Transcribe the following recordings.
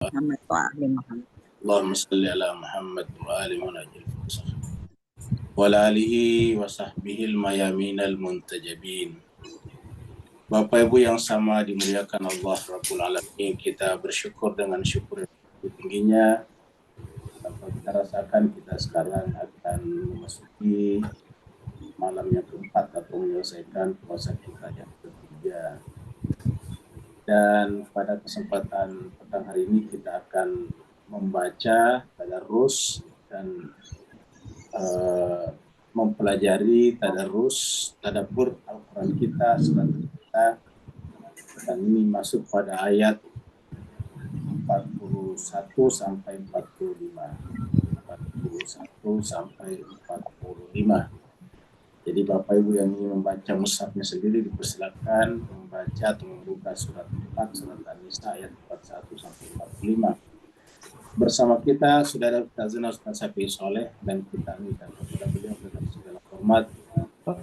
Muhammad wa ali Muhammad. Allahumma salli ala Muhammad wa ali munajjil wa alihi wa sahbihi al-mayaminal muntajabin. Bapak Ibu yang sama dimuliakan Allah Rabbul Alamin, kita bersyukur dengan syukur yang tingginya. Tanpa kita rasakan, kita sekarang akan memasuki malam yang keempat atau menyelesaikan puasa kita yang ketiga. Dan pada kesempatan petang hari ini kita akan membaca tadarus dan mempelajari tadarus tadabbur Al-Quran kita, surat kita, dan ini masuk pada ayat 41 sampai 45. 41 sampai 45. Jadi Bapak Ibu yang ingin membaca mushafnya sendiri dipersilakan membaca atau membuka surat 4, surat An-Nisa ayat 41 sampai 45. Bersama kita sudah ada Ustazana Ustaz Syafi'i Soleh dan kita minta kepada beliau dengan segala hormat.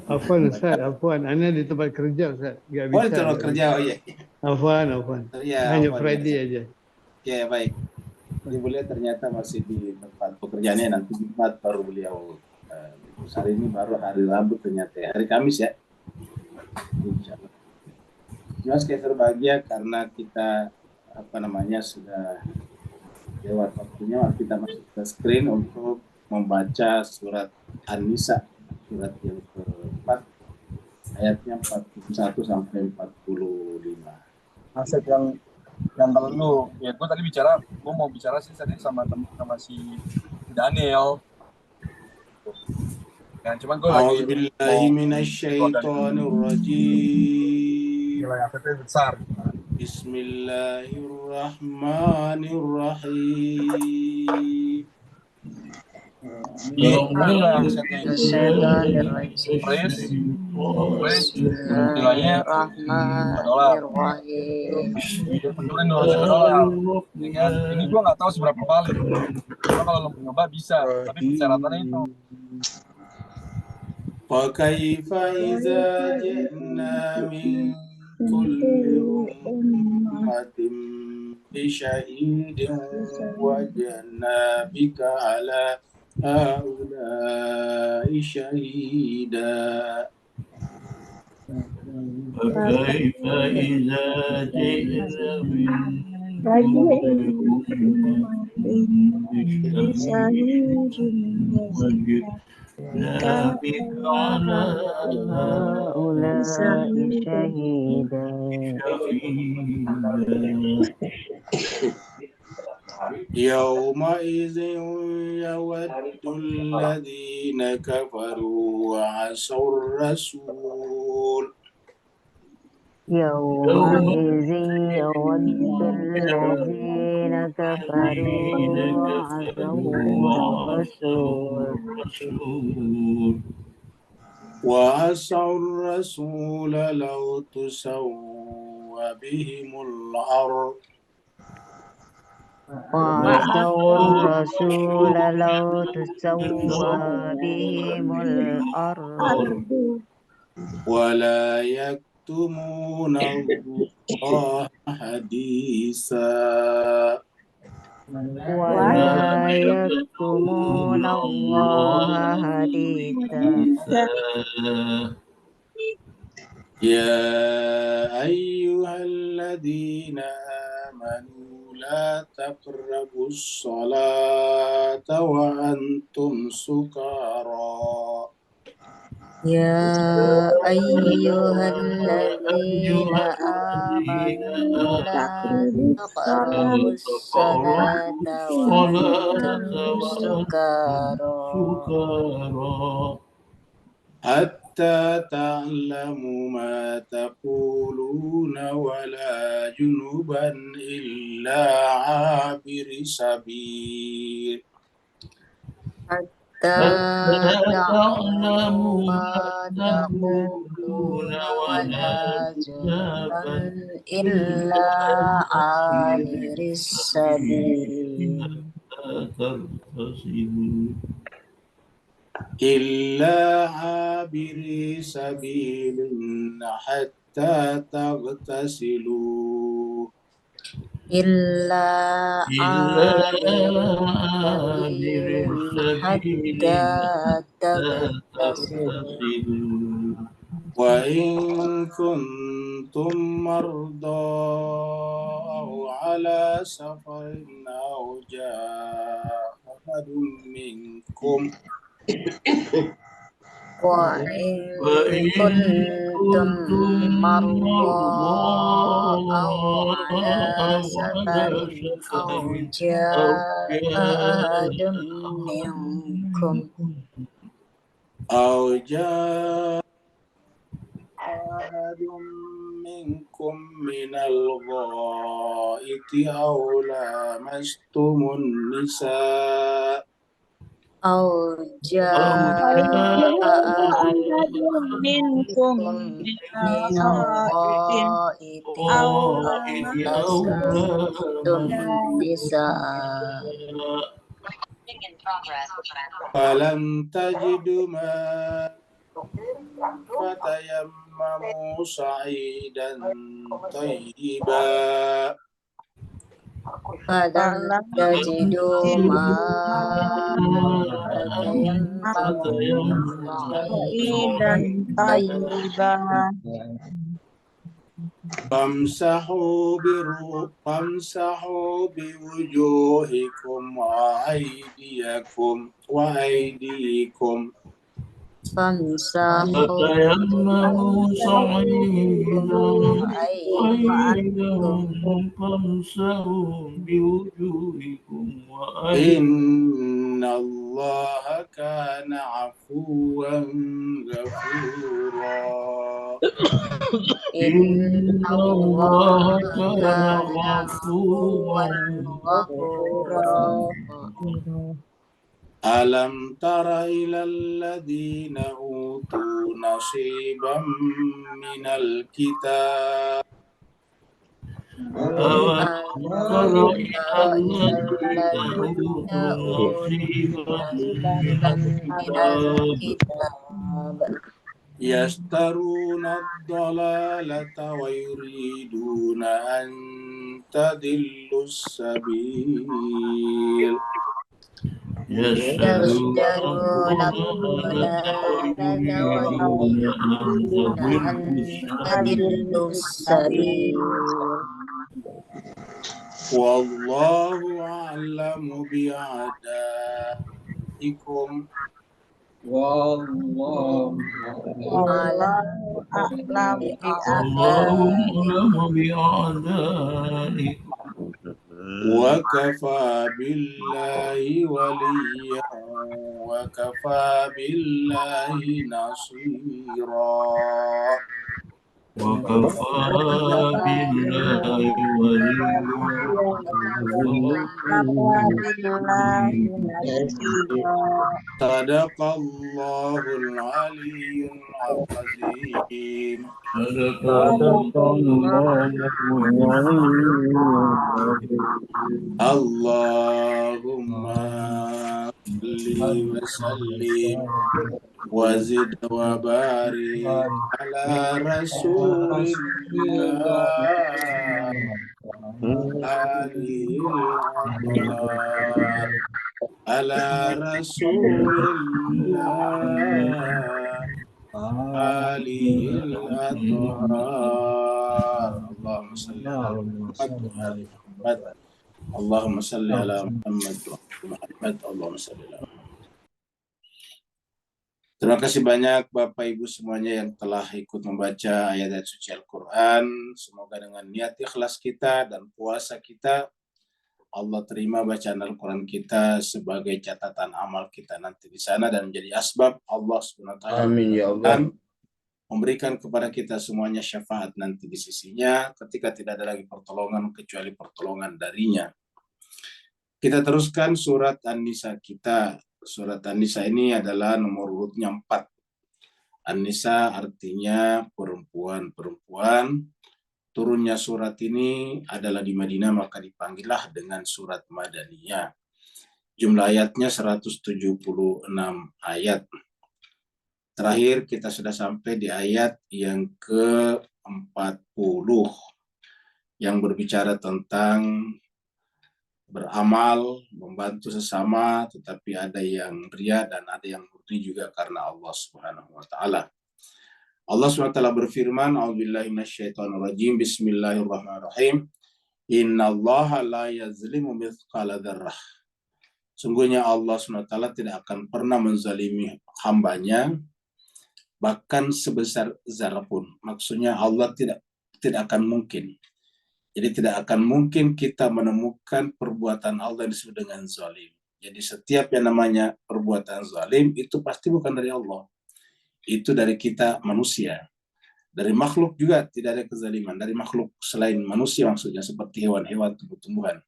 Afwan Ustaz, afwan. Ana di tempat kerja Ustaz. Enggak bisa. Oh, di tempat kerja, oh iya. Afwan. Ya, hanya afwan, Friday ya. aja. Ya, baik. Jadi beliau ternyata masih di tempat pekerjaannya, nanti Jumat baru beliau. Hari ini baru hari Rabu ternyata ya. Hari Kamis ya. Insyaallah. Jelas kita berbahagia karena kita sudah lewat waktunya, kita masuk ke screen untuk membaca surat An-Nisa, surat yang keempat, ayatnya 41 sampai 45. Aset yang kalau lu, ya gue mau bicara sih tadi sama si Daniel. Ya, cuman gue lagi A'udzubillahi minasyaitonirrajim. nilai asetnya besar. Bismillahirrahmanirrahim. Nilainya $200. Ini gue nggak tahu seberapa kali. Kalau lo nyoba bisa, tapi persyaratannya itu. Fakaifa iza ji'na min kulli ummatin bi syahidin wa ji'na bika ala haula'i syahida. Fakaifa iza ji'na min يومئذ يود الذين كفروا وعصوا الرسول يومئذ يود الذين كفروا وعصوا الرسول لو تسوى بهم الأرض وعصوا الرسول لو تسوى بهم الأرض ولا يكتمون الله حديثا ولا يكتمون الله حديثا يا أيها الذين آمنوا لا تقربوا الصلاة وأنتم سكارى يا أيها الذين آمنوا لا تقربوا الصلاة وأنتم سكارى حتى تعلموا ما تقولون ولا جنبا إلا عابر سبيل تعلموا ما تقولون ولا جنبا إلا عابر السبيل إلا عابر سبيل حتى تغتسلوا إلا إلا عابر عابر سبيل سبيل حتى حتى تغتسلوا تغتسلوا وإن كنتم مرضى أو على سفر أو جاء أحد منكم وإن وإن كنتم كنتم مرضى مرضى أو على أو سفر على سفر أو أو جاء جاء أحد منكم أو جاء أحد منكم من الغائط أو لامستم النساء أو أو جاء أحد أحد منكم منكم من من الغائط الغائط أو أو أو لامستم النساء فلم تجدوا ماء فتيمموا صعيدا طيبا فلم فلم تجدوا ماء فتيمموا فتيمموا صعيدا صعيدا طيبا فامسحوا بوجوهكم وأيديكم فامسحوا فتيمموا بوجوهكم صعيدا طيبا وأيديكم فامسحوا بوجوهكم وأيديكم إن الله كان عفوا غفورا إن إن الله الله كان كان غفورا عفوا غفورا ألم تر إلى الذين أوتوا نصيبا من الكتاب أولم تر ألم إلى تر إلى الذين الذين أوتوا أوتوا نصيبا من نصيبا من الكتاب الكتاب يشترون الضلالة ويريدون أن تضلوا السبيل يشترون يشترون الضلالة الضلالة ويريدون أن ويريدون أن تضلوا السبيل تضلوا السبيل والله أعلم بأعدائكم والله على والله أعلم والله بأعدائكم أعلم بأعدائكم وكفى بالله وليا وكفى بالله نصيرا وكفى بالله وليا وكفى بالله نصيرا صدق الله العلي العظيم صدق صدق الله الله اللهم صل وسلم وزد وبارك على رسول الله آله الأطهار على رسول الله آله الأطهار اللهم صل على محمد وآل محمد اللهم صل على محمد وآل محمد اللهم صل على محمد. Terima kasih banyak Bapak Ibu semuanya yang telah ikut membaca ayat-ayat suci Al-Quran. Semoga dengan niat ikhlas kita dan puasa kita, Allah terima bacaan Al-Quran kita sebagai catatan amal kita nanti di sana dan menjadi asbab Allah SWT Amin ya Allah. memberikan kepada kita semuanya syafaat nanti di sisinya ketika tidak ada lagi pertolongan kecuali pertolongan darinya. Kita teruskan surat An-Nisa kita. Surat An-Nisa ini adalah nomor urutnya 4. An-Nisa artinya perempuan-perempuan. Turunnya surat ini adalah di Madinah, maka dipanggillah dengan surat Madaniyah. Jumlah ayatnya 176 ayat. Terakhir kita sudah sampai di ayat yang ke-40, yang berbicara tentang beramal, membantu sesama, tetapi ada yang ria dan ada yang murni juga karena Allah Subhanahu wa taala. Allah SWT berfirman, A'udzubillahi minasyaitonirrajim, Bismillahirrahmanirrahim. Innallaha la yazlimu mithqala dzarrah. Sungguhnya Allah SWT tidak akan pernah menzalimi hambanya, bahkan sebesar zarah pun. Maksudnya Allah tidak akan mungkin. Jadi tidak akan mungkin kita menemukan perbuatan Allah yang disebut dengan zalim. Jadi setiap yang namanya perbuatan zalim itu pasti bukan dari Allah. Itu dari kita manusia. Dari makhluk juga tidak ada kezaliman. Dari makhluk selain manusia maksudnya seperti hewan-hewan, tumbuh-tumbuhan.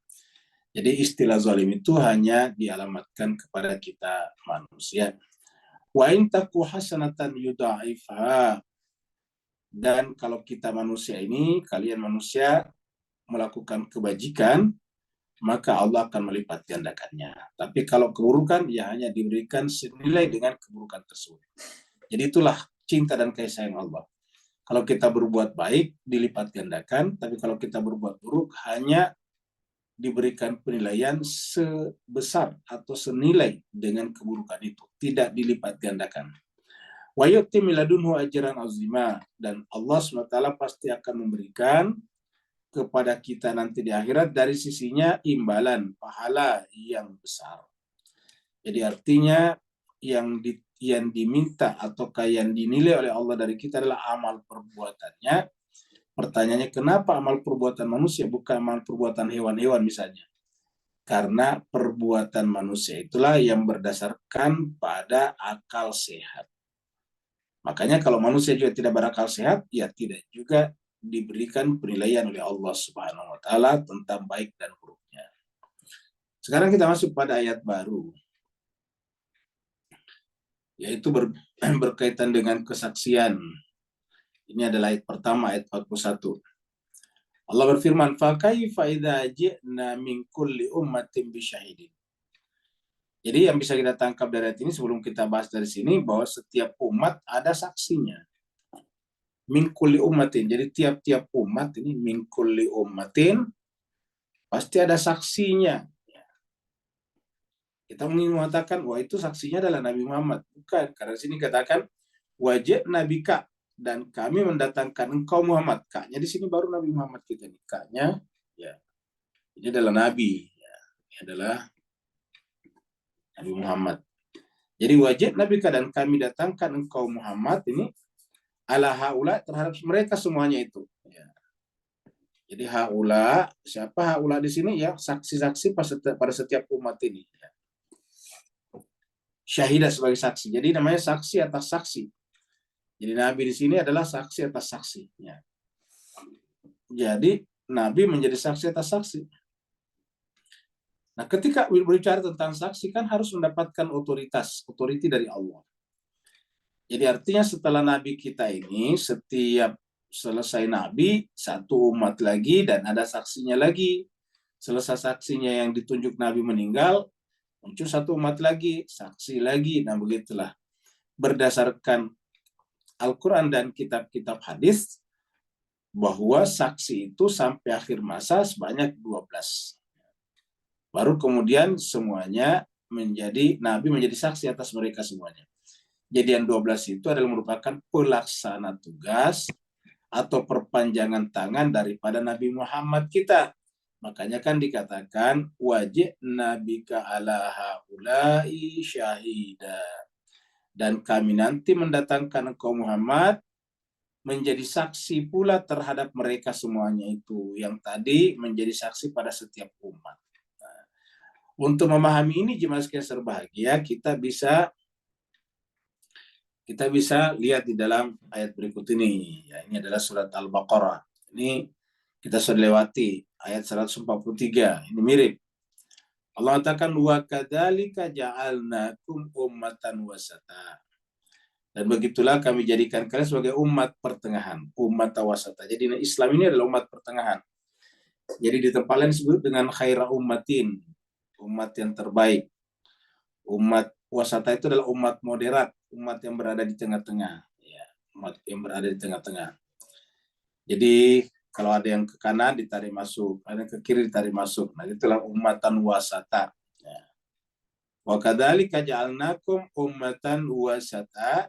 Jadi istilah zalim itu hanya dialamatkan kepada kita manusia. Wa in taku hasanatan yudha'ifha. Dan kalau kita manusia ini, kalian manusia melakukan kebajikan, maka Allah akan melipat gandakannya. Tapi kalau keburukan, ya hanya diberikan senilai dengan keburukan tersebut. Jadi itulah cinta dan kasih sayang Allah. Kalau kita berbuat baik, dilipat gandakan. Tapi kalau kita berbuat buruk, hanya diberikan penilaian sebesar atau senilai dengan keburukan itu. Tidak dilipat gandakan. Wa yu'ti min ladunhu ajran azima. Dan Allah SWT pasti akan memberikan kepada kita nanti di akhirat dari sisinya imbalan, pahala yang besar. Jadi artinya yang diminta atau yang dinilai oleh Allah dari kita adalah amal perbuatannya. Pertanyaannya, kenapa amal perbuatan manusia bukan amal perbuatan hewan-hewan misalnya? Karena perbuatan manusia itulah yang berdasarkan pada akal sehat. Makanya kalau manusia juga tidak berakal sehat, ya tidak juga diberikan penilaian oleh Allah Subhanahu wa taala tentang baik dan buruknya. Sekarang kita masuk pada ayat baru, yaitu berkaitan dengan kesaksian. Ini adalah ayat pertama, ayat 41. Allah berfirman, "Fa kaifa idza ji'na min kulli ummatin bisyahidin." Jadi yang bisa kita tangkap dari ayat ini sebelum kita bahas dari sini, bahwa setiap umat ada saksinya. Min kulli ummatin. Jadi tiap-tiap umat ini min kulli ummatin pasti ada saksinya. Kita ingin mengatakan, wah itu saksinya adalah Nabi Muhammad. Bukan, karena sini katakan wajib nabika, dan kami mendatangkan engkau Muhammad. Kaknya di sini baru Nabi Muhammad kita nih. Kaknya, ya, ini adalah Nabi. Ya, ini adalah Nabi Muhammad. Jadi wajib nabika, dan kami datangkan engkau Muhammad ini ala haula, terhadap mereka semuanya itu. Ya. Jadi haula, siapa haula di sini? Ya, saksi-saksi pada setiap umat ini. Ya. Syahidah sebagai saksi. Jadi namanya saksi atas saksi. Jadi Nabi di sini adalah saksi atas saksi. Ya. Jadi Nabi menjadi saksi atas saksi. Nah, ketika berbicara tentang saksi kan harus mendapatkan otoriti dari Allah. Jadi artinya setelah Nabi kita ini, setiap selesai Nabi, satu umat lagi dan ada saksinya lagi. Selesai saksinya yang ditunjuk Nabi meninggal, muncul satu umat lagi, saksi lagi. Nah begitulah. Berdasarkan Al-Quran dan kitab-kitab hadis, bahwa saksi itu sampai akhir masa sebanyak 12. Baru kemudian semuanya Nabi menjadi saksi atas mereka semuanya. Jadi yang 12 itu adalah merupakan pelaksana tugas atau perpanjangan tangan daripada Nabi Muhammad kita. Makanya kan dikatakan wajib nabika ala haulai syahida. Dan kami nanti mendatangkan engkau Muhammad menjadi saksi pula terhadap mereka semuanya itu. Yang tadi menjadi saksi pada setiap umat. Nah, untuk memahami ini jemaah sekalian berbahagia, kita bisa lihat di dalam ayat berikut ini. Ya, ini adalah surat Al-Baqarah. Ini kita sudah lewati ayat 143. Ini mirip. Allah katakan wa kadzalika ja'alnakum ummatan wasata. Dan begitulah kami jadikan kalian sebagai umat pertengahan, umat wasata. Jadi Islam ini adalah umat pertengahan. Jadi di tempat lain disebut dengan khaira ummatin, umat yang terbaik. Umat wasata itu adalah umat moderat, umat yang berada di tengah-tengah, ya, umat yang berada di tengah-tengah. Jadi kalau ada yang ke kanan ditarik masuk, ada yang ke kiri ditarik masuk. Nah, itulah ummatan wasata. Ya. Wa kadzalika ja'alnakum ummatan wasata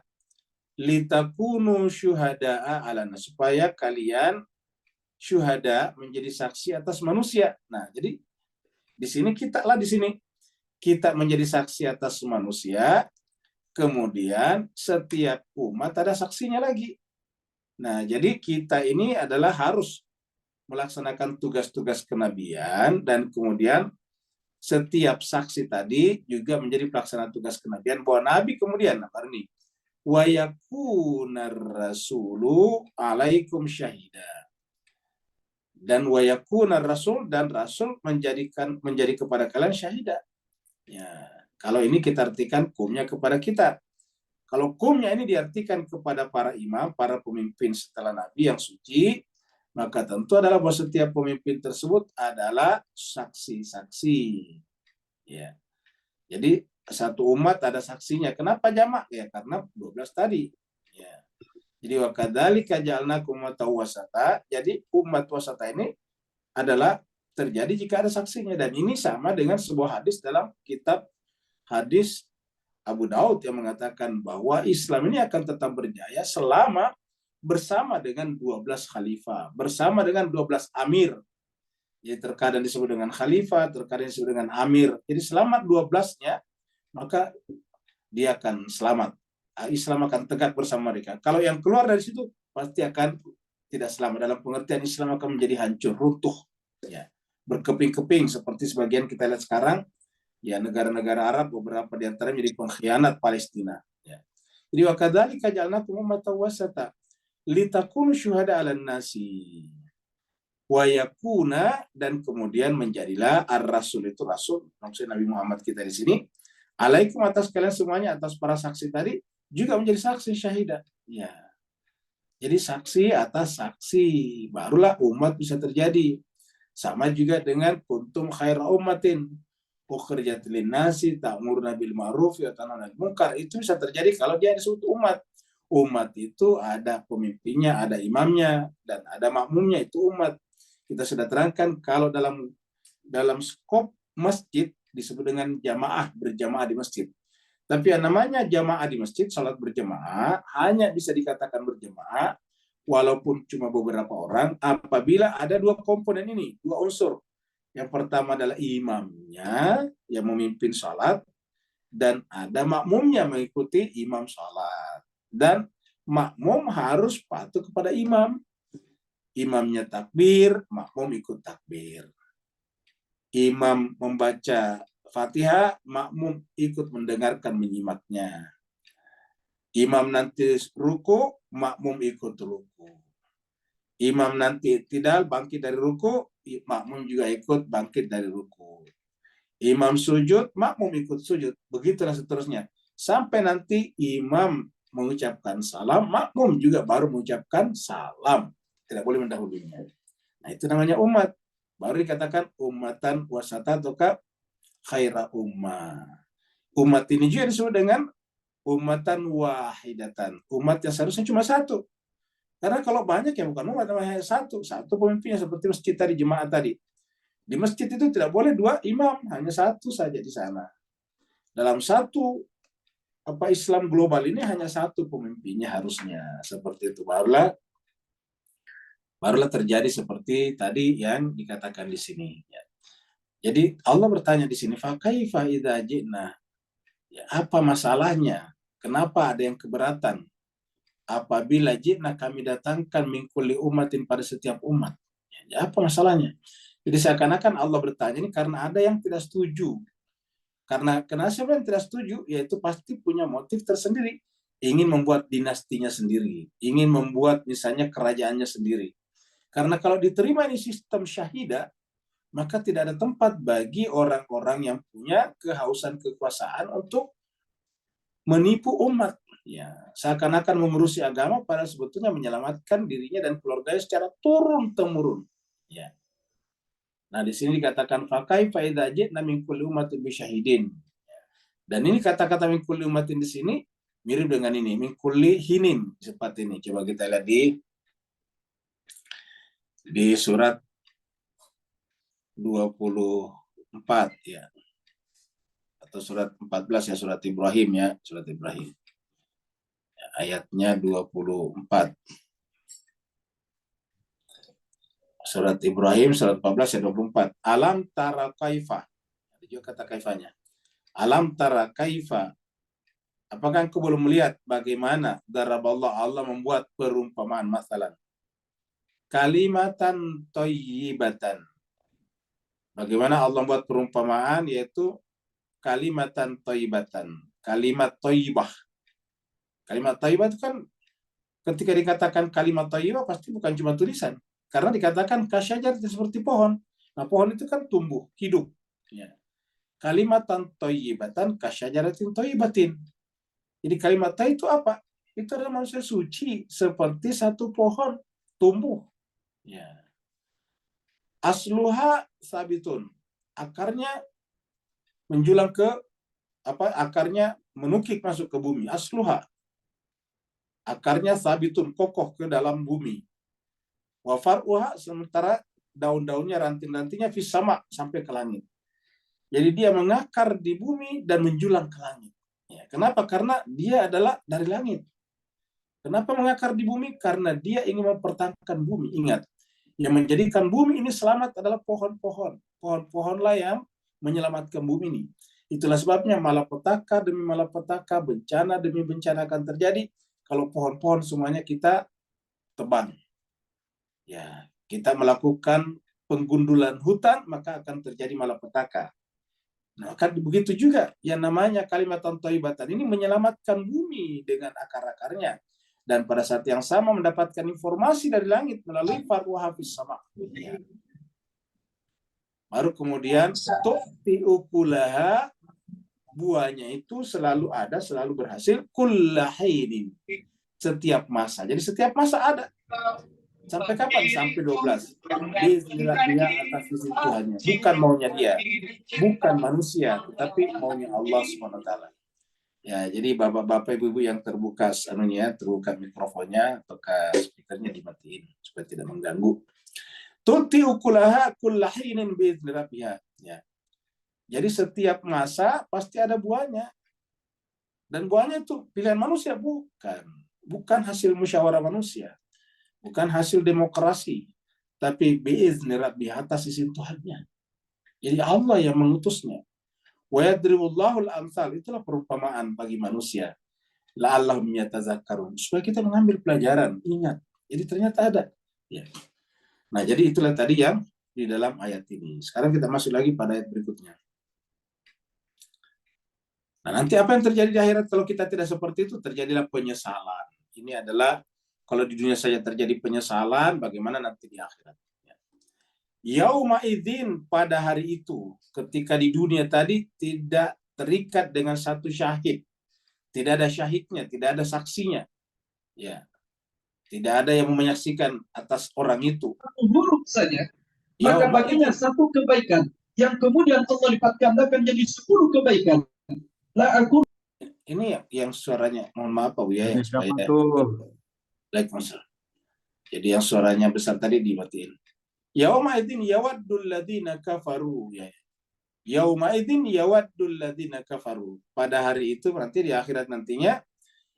litakunu syuhada'a 'alan nas, supaya kalian syuhada, menjadi saksi atas manusia. Nah, jadi di sini kita menjadi saksi atas manusia, kemudian setiap umat ada saksinya lagi. Nah, jadi kita ini adalah harus melaksanakan tugas-tugas kenabian, dan kemudian setiap saksi tadi juga menjadi pelaksana tugas kenabian bahwa Nabi kemudian ini wa yakunar rasulu alaikum syahida, dan wa yakunar rasul, dan rasul menjadi kepada kalian syahida. Ya, kalau ini kita artikan kumnya kepada kita. Kalau kumnya ini diartikan kepada para imam, para pemimpin setelah Nabi yang suci, maka tentu adalah bahwa setiap pemimpin tersebut adalah saksi-saksi. Ya. Jadi satu umat ada saksinya. Kenapa jamak? Ya karena 12 tadi. Ya. Jadi wa kadzalika ja'alnakum ummatan wasata. Jadi umat wasata ini adalah terjadi jika ada saksinya, dan ini sama dengan sebuah hadis dalam kitab hadis Abu Daud yang mengatakan bahwa Islam ini akan tetap berjaya selama bersama dengan 12 khalifah, bersama dengan 12 amir. Jadi terkadang disebut dengan khalifah, terkadang disebut dengan amir. Jadi selama 12-nya, maka dia akan selamat. Islam akan tegak bersama mereka. Kalau yang keluar dari situ, pasti akan tidak selamat. Dalam pengertian Islam akan menjadi hancur, runtuh. Ya. Berkeping-keping, seperti sebagian kita lihat sekarang, ya negara-negara Arab beberapa di antara menjadi pengkhianat Palestina. Ya. Jadi wa kadzalika ja'alnakum ummatan wasata litakunu syuhada 'alan nasi wa yakuna, dan kemudian menjadilah ar-rasul, itu rasul maksudnya Nabi Muhammad kita di sini, alaikum, atas kalian semuanya, atas para saksi tadi juga menjadi saksi syahidah. Ya. Jadi saksi atas saksi, barulah umat bisa terjadi. Sama juga dengan kuntum khaira ummatin ukhrijat linnasi ta'muruna bil ma'ruf wa tanhauna 'anil munkar. Itu bisa terjadi kalau dia disebut umat. Umat itu ada pemimpinnya, ada imamnya, dan ada makmumnya, itu umat. Kita sudah terangkan kalau dalam skop masjid disebut dengan jamaah, berjamaah di masjid. Tapi yang namanya jamaah di masjid, salat berjamaah, hanya bisa dikatakan berjamaah walaupun cuma beberapa orang apabila ada dua komponen ini, dua unsur. Yang pertama adalah imamnya yang memimpin sholat, dan ada makmumnya mengikuti imam sholat. Dan makmum harus patuh kepada imam. Imamnya takbir, makmum ikut takbir. Imam membaca Fatihah, makmum ikut mendengarkan, menyimaknya. Imam nanti ruku, makmum ikut ruku. Imam nanti tidak bangkit dari ruku, makmum juga ikut bangkit dari ruku. Imam sujud, makmum ikut sujud. Begitulah seterusnya. Sampai nanti imam mengucapkan salam, makmum juga baru mengucapkan salam. Tidak boleh mendahulunya. Nah, itu namanya umat. Baru dikatakan ummatan wasata atau khaira ummah. Umat ini juga disebut dengan ummatan wahidatan. Umat yang seharusnya cuma satu. Karena kalau banyak ya bukan umat, hanya satu pemimpinnya, seperti masjid tadi, jemaah tadi. Di masjid itu tidak boleh dua imam, hanya satu saja di sana. Dalam satu Islam global ini hanya satu pemimpinnya harusnya, seperti itu. Barulah terjadi seperti tadi yang dikatakan di sini. Ya. Jadi Allah bertanya di sini, fa kaifa idza ji'na? Ya, apa masalahnya? Kenapa ada yang keberatan? Apabila ji'na, kami datangkan min kulli ummatin, pada setiap umat. Ya, apa masalahnya? Jadi seakan-akan Allah bertanya ini karena ada yang tidak setuju. Karena siapa yang tidak setuju, yaitu pasti punya motif tersendiri. Ingin membuat dinastinya sendiri. Ingin membuat misalnya kerajaannya sendiri. Karena kalau diterima ini sistem syahidah, maka tidak ada tempat bagi orang-orang yang punya kehausan kekuasaan untuk menipu umat. Ya, seakan-akan mengurusi agama pada sebetulnya menyelamatkan dirinya dan keluarganya secara turun-temurun. Ya. Nah, di sini dikatakan fakai faida ji'na min kulli ummatin bisyahidin. Dan ini kata-kata min kulli ummatin di sini mirip dengan ini, min kulli hinin, seperti ini. Coba kita lihat di di surat 24 ya. Atau surat 14 ya, surat Ibrahim ya, surat Ibrahim. Ya, ayatnya 24. Surat Ibrahim surat 14 ayat 24. Alam tara kaifa. Ada juga kata kaifanya. Alam tara kaifa. Apakah engkau belum melihat bagaimana daraballah, Allah membuat perumpamaan masalah. Kalimatan thayyibatan. Bagaimana Allah membuat perumpamaan, yaitu kalimatan thayyibatan. Kalimat thayyibah. Kalimat thayyibah itu kan ketika dikatakan kalimat thayyibah pasti bukan cuma tulisan. Karena dikatakan kasyajar seperti pohon. Nah, pohon itu kan tumbuh, hidup. Ya. Kalimatan thayyibatan kasyajaratin thayyibatin. Jadi kalimat thayyib itu apa? Itu adalah manusia suci seperti satu pohon tumbuh. Ya. Asluha sabitun. Akarnya menjulang ke akarnya menukik masuk ke bumi. Asluha. Akarnya sabitun, kokoh ke dalam bumi. Wa far'uha, sementara daun-daunnya, ranting-rantingnya fis sama, sampai ke langit. Jadi dia mengakar di bumi dan menjulang ke langit. Ya, kenapa? Karena dia adalah dari langit. Kenapa mengakar di bumi? Karena dia ingin mempertahankan bumi. Ingat, yang menjadikan bumi ini selamat adalah pohon-pohon. Pohon-pohonlah yang menyelamatkan bumi ini. Itulah sebabnya malapetaka demi malapetaka, bencana demi bencana akan terjadi kalau pohon-pohon semuanya kita tebang. Ya, kita melakukan penggundulan hutan, maka akan terjadi malapetaka. Nah, kan begitu juga yang namanya kalimatan thayyibatan ini menyelamatkan bumi dengan akar-akarnya, dan pada saat yang sama mendapatkan informasi dari langit melalui farwa hafiz sama. Ya. Baru kemudian tu'ti ukulaha, buahnya itu selalu ada, selalu berhasil, kullahinin, setiap masa. Jadi setiap masa ada. Sampai kapan? Sampai 12. Bismillah dia atas izin Tuhannya. Bukan maunya dia. Bukan manusia. Tapi maunya Allah SWT. Ya, jadi bapak-bapak, ibu-ibu yang terbuka terbuka mikrofonnya atau speakernya dimatiin supaya tidak mengganggu. Tuti ukulaha kullahinin biiznillah. Ya. Jadi setiap masa pasti ada buahnya. Dan buahnya itu pilihan manusia, bukan. Bukan hasil musyawarah manusia. Bukan hasil demokrasi, tapi biizni rabbi, atas izin Tuhannya. Jadi Allah yang mengutusnya. Wa yadribullahu al-amsal, itulah perumpamaan bagi manusia. La'allahum yatazakkarun, supaya kita mengambil pelajaran, ingat. Jadi ternyata ada. Ya. Nah, jadi itulah tadi yang di dalam ayat ini. Sekarang kita masuk lagi pada ayat berikutnya. Nah, nanti apa yang terjadi di akhirat kalau kita tidak seperti itu? Terjadilah penyesalan. Ini adalah kalau di dunia saja terjadi penyesalan, bagaimana nanti di akhirat? Yauma idzin, pada hari itu, ketika di dunia tadi tidak terikat dengan satu syahid, tidak ada syahidnya, tidak ada saksinya, ya, tidak ada yang menyaksikan atas orang itu. Buruk saja, maka baginya satu kebaikan yang kemudian Allah lipat gandakan jadi 10 kebaikan. La aku. Ini yang suaranya, mohon maaf Pak Buya, yang supaya jadi yang suaranya besar tadi dimatiin. Yauma idzin yawaddul ladzina kafaru, ya. Yauma idzin yawaddul ladzina kafaru. Pada hari itu nanti di akhirat nantinya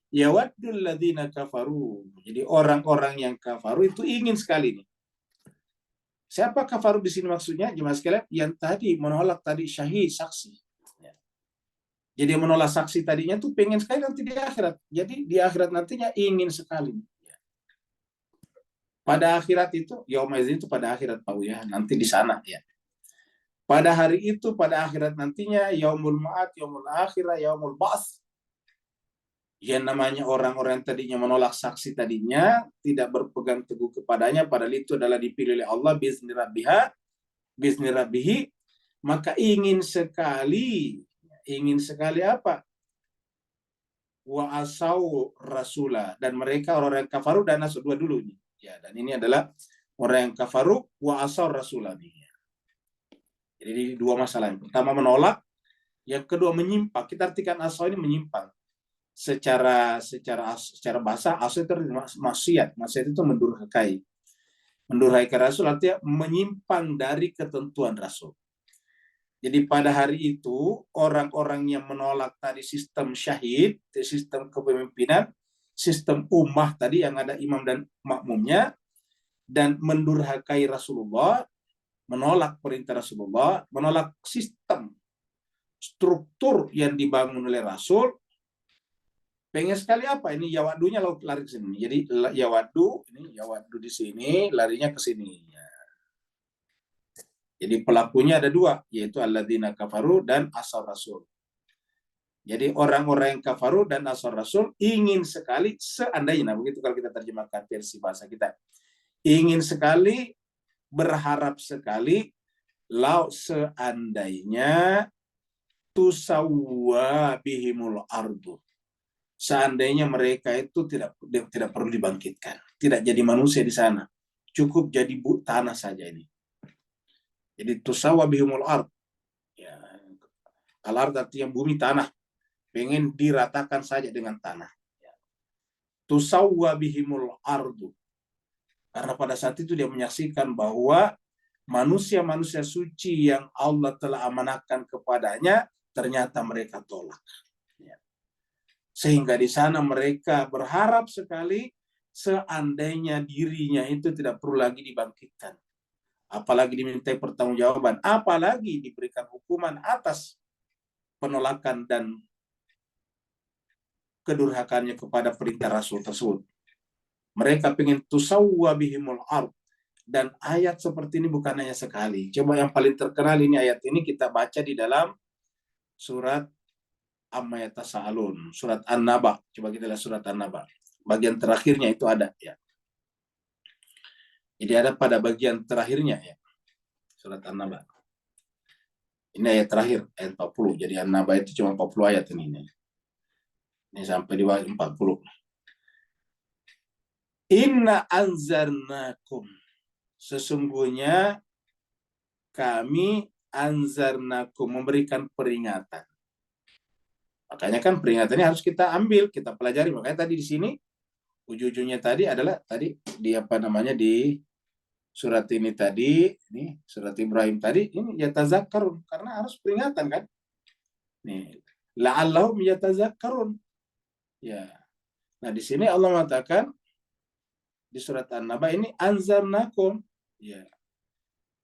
yawaddul ladzina kafaru. Jadi orang-orang yang kafaru itu ingin sekali nih. Siapa kafaru di sini maksudnya? Jemaah sekalian, yang tadi menolak tadi syahid, saksi. Ya. Jadi menolak saksi tadinya tuh pengen sekali nanti di akhirat. Jadi di akhirat nantinya ingin sekali. Pada akhirat itu, yaumaidzin itu pada akhirat Pak ya, nanti di sana ya. Pada hari itu, pada akhirat nantinya, yaumul ma'ad, yaumul akhirah, yaumul ba'ats. Yang namanya orang-orang yang tadinya menolak saksi tadinya, tidak berpegang teguh kepadanya, padahal itu adalah dipilih oleh Allah, biizni rabbihi, maka ingin sekali apa? Wa asau rasulah, dan mereka orang-orang kafaru dan nasud dua dulu nih. Ya, dan ini adalah orang yang kafaru wa asar rasulah. Jadi dua masalah. Yang pertama menolak, yang kedua menyimpang. Kita artikan asal ini menyimpang. Secara bahasa asal itu maksiat. Maksiat itu mendurhakai. Mendurhaikan Rasul artinya menyimpang dari ketentuan Rasul. Jadi pada hari itu orang-orang yang menolak tadi sistem syahid, sistem kepemimpinan, sistem ummah tadi yang ada imam dan makmumnya, dan mendurhakai Rasulullah, menolak perintah Rasulullah, menolak sistem struktur yang dibangun oleh Rasul. Pengen sekali apa ini Yawadunya lari ke sini. Jadi Yawadu di sini, larinya ke sini. Jadi pelakunya ada dua, yaitu alladzina kafaru dan asar Rasul. Jadi orang-orang yang kafaru dan asar Rasul ingin sekali, seandainya, nah begitu kalau kita terjemahkan versi bahasa kita, ingin sekali, berharap sekali, lau seandainya tusawwa bihimul ardu. Seandainya mereka itu tidak perlu dibangkitkan, tidak jadi manusia di sana, cukup jadi tanah saja ini. Jadi tusawwa bihimul ard. Ya, al-ard artinya bumi, tanah. Pengen diratakan saja dengan tanah. Ya. Tusawwa bihimul ardu. Karena pada saat itu dia menyaksikan bahwa manusia-manusia suci yang Allah telah amanahkan kepadanya, ternyata mereka tolak. Ya. Sehingga di sana mereka berharap sekali, seandainya dirinya itu tidak perlu lagi dibangkitkan. Apalagi dimintai pertanggungjawaban, apalagi diberikan hukuman atas penolakan dan kedurhakannya kepada perintah Rasul tersebut. Mereka ingin tusawwa bihimul ard. Dan ayat seperti ini bukan hanya sekali. Coba yang paling terkenal ini, ayat ini kita baca di dalam surat Amma Yatasa'alun, surat An-Naba. Coba kita lihat surat An-Naba. Bagian terakhirnya itu ada ya. Jadi ada pada bagian terakhirnya ya. Surat An-Naba. Ini ayat terakhir, ayat 40. Jadi An-Naba itu cuma 40 ayat ini. Ini sampai di 40. Inna anzarnakum. Sesungguhnya kami anzarnakum, memberikan peringatan. Makanya kan peringatannya harus kita ambil, kita pelajari. Makanya tadi di sini ujung-ujungnya tadi adalah tadi di surat ini tadi, ini surat Ibrahim tadi, ini yatazakkarun, karena harus peringatan kan. Nih, la'allahum yatazakkarun. Ya. Nah, di sini Allah mengatakan di surat An-Naba ini anzarnakum. Ya.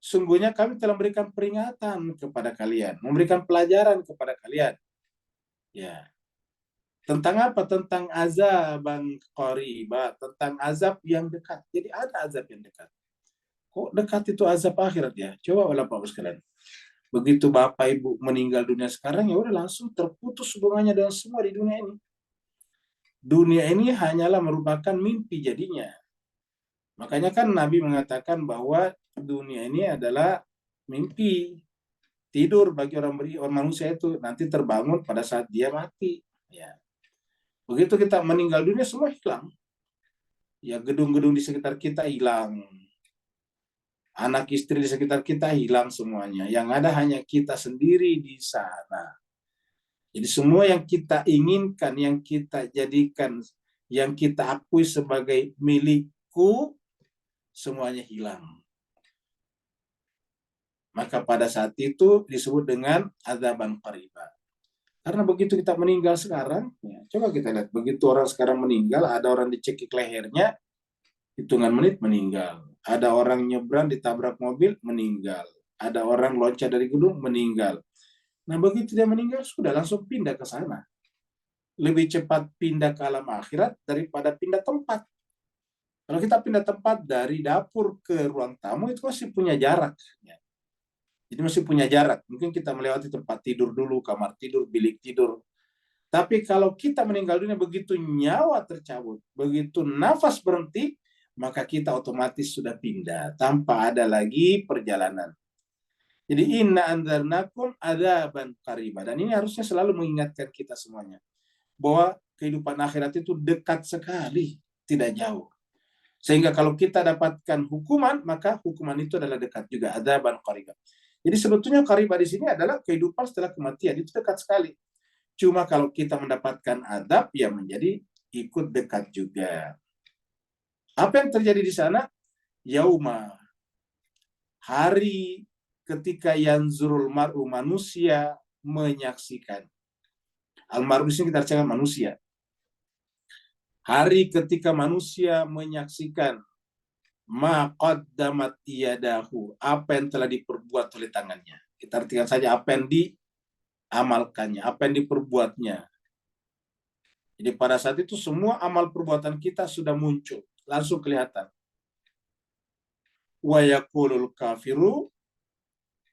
Sungguhnya kami telah memberikan peringatan kepada kalian, memberikan pelajaran kepada kalian. Ya. Tentang apa? Tentang azaban qariba, tentang azab yang dekat. Jadi ada azab yang dekat. Kok dekat itu azab akhirat ya? Coba Bapak sekalian. Begitu Bapak Ibu meninggal dunia sekarang, ya udah langsung terputus hubungannya dengan semua di dunia ini. Dunia ini hanyalah merupakan mimpi jadinya. Makanya kan Nabi mengatakan bahwa dunia ini adalah mimpi. Tidur bagi orang manusia itu nanti terbangun pada saat dia mati. Ya. Begitu kita meninggal dunia semua hilang. Ya, gedung-gedung di sekitar kita hilang. Anak istri di sekitar kita hilang semuanya. Yang ada hanya kita sendiri di sana. Jadi semua yang kita inginkan, yang kita jadikan, yang kita akui sebagai milikku, semuanya hilang. Maka pada saat itu disebut dengan azaban qariba. Karena begitu kita meninggal sekarang, ya, coba kita lihat, begitu orang sekarang meninggal, ada orang dicekik lehernya, hitungan menit meninggal. Ada orang nyebrang ditabrak mobil, meninggal. Ada orang loncat dari gedung, meninggal. Nah, begitu dia meninggal, sudah langsung pindah ke sana. Lebih cepat pindah ke alam akhirat daripada pindah tempat. Kalau kita pindah tempat dari dapur ke ruang tamu, itu masih punya jarak. Jadi masih punya jarak. Mungkin kita melewati tempat tidur dulu, kamar tidur, bilik tidur. Tapi kalau kita meninggal dunia, begitu nyawa tercabut, begitu nafas berhenti, maka kita otomatis sudah pindah, tanpa ada lagi perjalanan. Jadi inna anzarnakum adzaban qariba. Dan ini harusnya selalu mengingatkan kita semuanya bahwa kehidupan akhirat itu dekat sekali, tidak jauh. Sehingga kalau kita dapatkan hukuman, maka hukuman itu adalah dekat juga, adzaban qariba. Jadi sebetulnya qariba di sini adalah kehidupan setelah kematian, itu dekat sekali. Cuma kalau kita mendapatkan adab, ya menjadi ikut dekat juga. Apa yang terjadi di sana? yauma, hari ketika yanzurul mar'u, manusia menyaksikan. Al-mar'u ini kita artikan manusia. Hari ketika manusia menyaksikan ma qaddamat yadahu, apa yang telah diperbuat oleh tangannya. Kita artikan saja apa yang diamalkannya, apa yang diperbuatnya. Jadi pada saat itu semua amal perbuatan kita sudah muncul, langsung kelihatan. Wa yaqulul kafiru,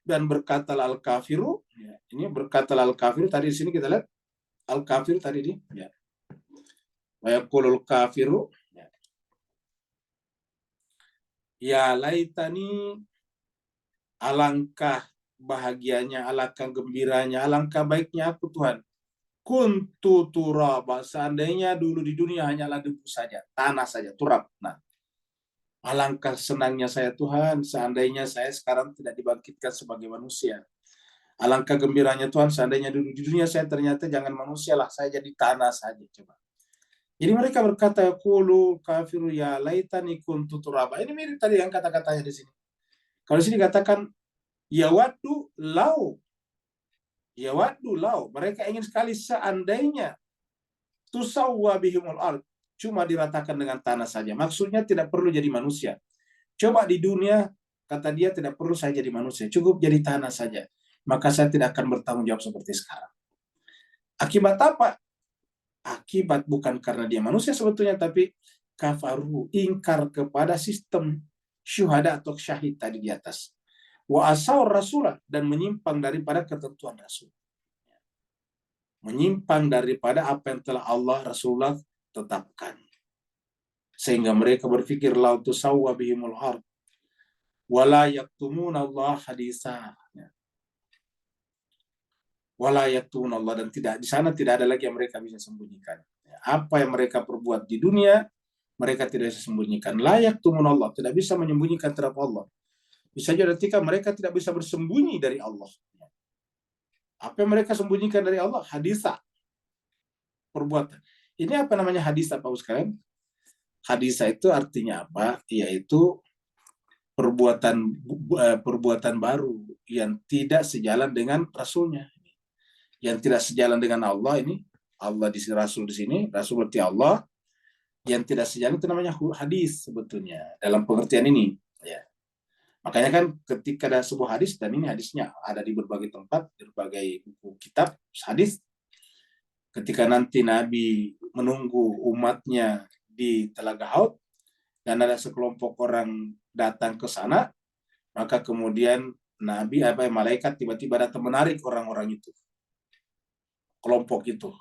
dan berkatalah al-kafiru, ya, ini berkatalah al-kafiru, tadi di sini kita lihat al-kafiru tadi ini, ya. Wa yaqulul kafiru, ya. Ya laitani, alangkah bahagianya, alangkah gembiranya, alangkah baiknya aku Tuhan. Kuntu turaba, seandainya dulu di dunia hanyalah debu saja, tanah saja, turab. Nah, alangkah senangnya saya Tuhan, seandainya saya sekarang tidak dibangkitkan sebagai manusia. Alangkah gembiranya Tuhan, seandainya dulu di dunia saya ternyata jangan manusia lah, saya jadi tanah saja. Coba. Jadi mereka berkata, yaqulu kafiru ya laitani kuntu turaba. Ini mirip tadi yang kata-katanya di sini. Kalau di sini katakan yawaddu lau. Yawaddu lau. Mereka ingin sekali seandainya tusawwa bihimul ard, cuma diratakan dengan tanah saja. Maksudnya tidak perlu jadi manusia. Coba di dunia, kata dia, tidak perlu saya jadi manusia. Cukup jadi tanah saja. Maka saya tidak akan bertanggung jawab seperti sekarang. Akibat apa? Akibat bukan karena dia manusia sebetulnya, tapi kafaru, ingkar kepada sistem syuhada atau syahid tadi di atas. Wa asaur rasulah, dan menyimpang daripada ketentuan Rasul. Menyimpang daripada apa yang telah Allah Rasulullah tetapkan. Sehingga mereka berpikir la tusawwa bihimul ard wala yaktumuna Allah haditha. Wala yaktumuna Allah, dan tidak di sana tidak ada lagi yang mereka bisa sembunyikan. Apa yang mereka perbuat di dunia mereka tidak bisa sembunyikan. La yaktumuna Allah, tidak bisa menyembunyikan terhadap Allah. Bisa jadi ketika mereka tidak bisa bersembunyi dari Allah. Apa yang mereka sembunyikan dari Allah? Haditha, perbuatan. Ini apa namanya haditha, Pak sekalian? Haditha itu artinya apa? Yaitu perbuatan baru yang tidak sejalan dengan Rasulnya, yang tidak sejalan dengan Allah. Ini Allah di sini, Rasul di sini, Rasul berarti Allah. Yang tidak sejalan itu namanya hadis sebetulnya dalam pengertian ini. Ya. Makanya kan ketika ada sebuah hadis, dan ini hadisnya ada di berbagai tempat, di berbagai buku kitab hadis. Ketika nanti Nabi menunggu umatnya di Telaga Haud, dan ada sekelompok orang datang ke sana, maka kemudian malaikat tiba-tiba datang menarik orang-orang itu, kelompok itu.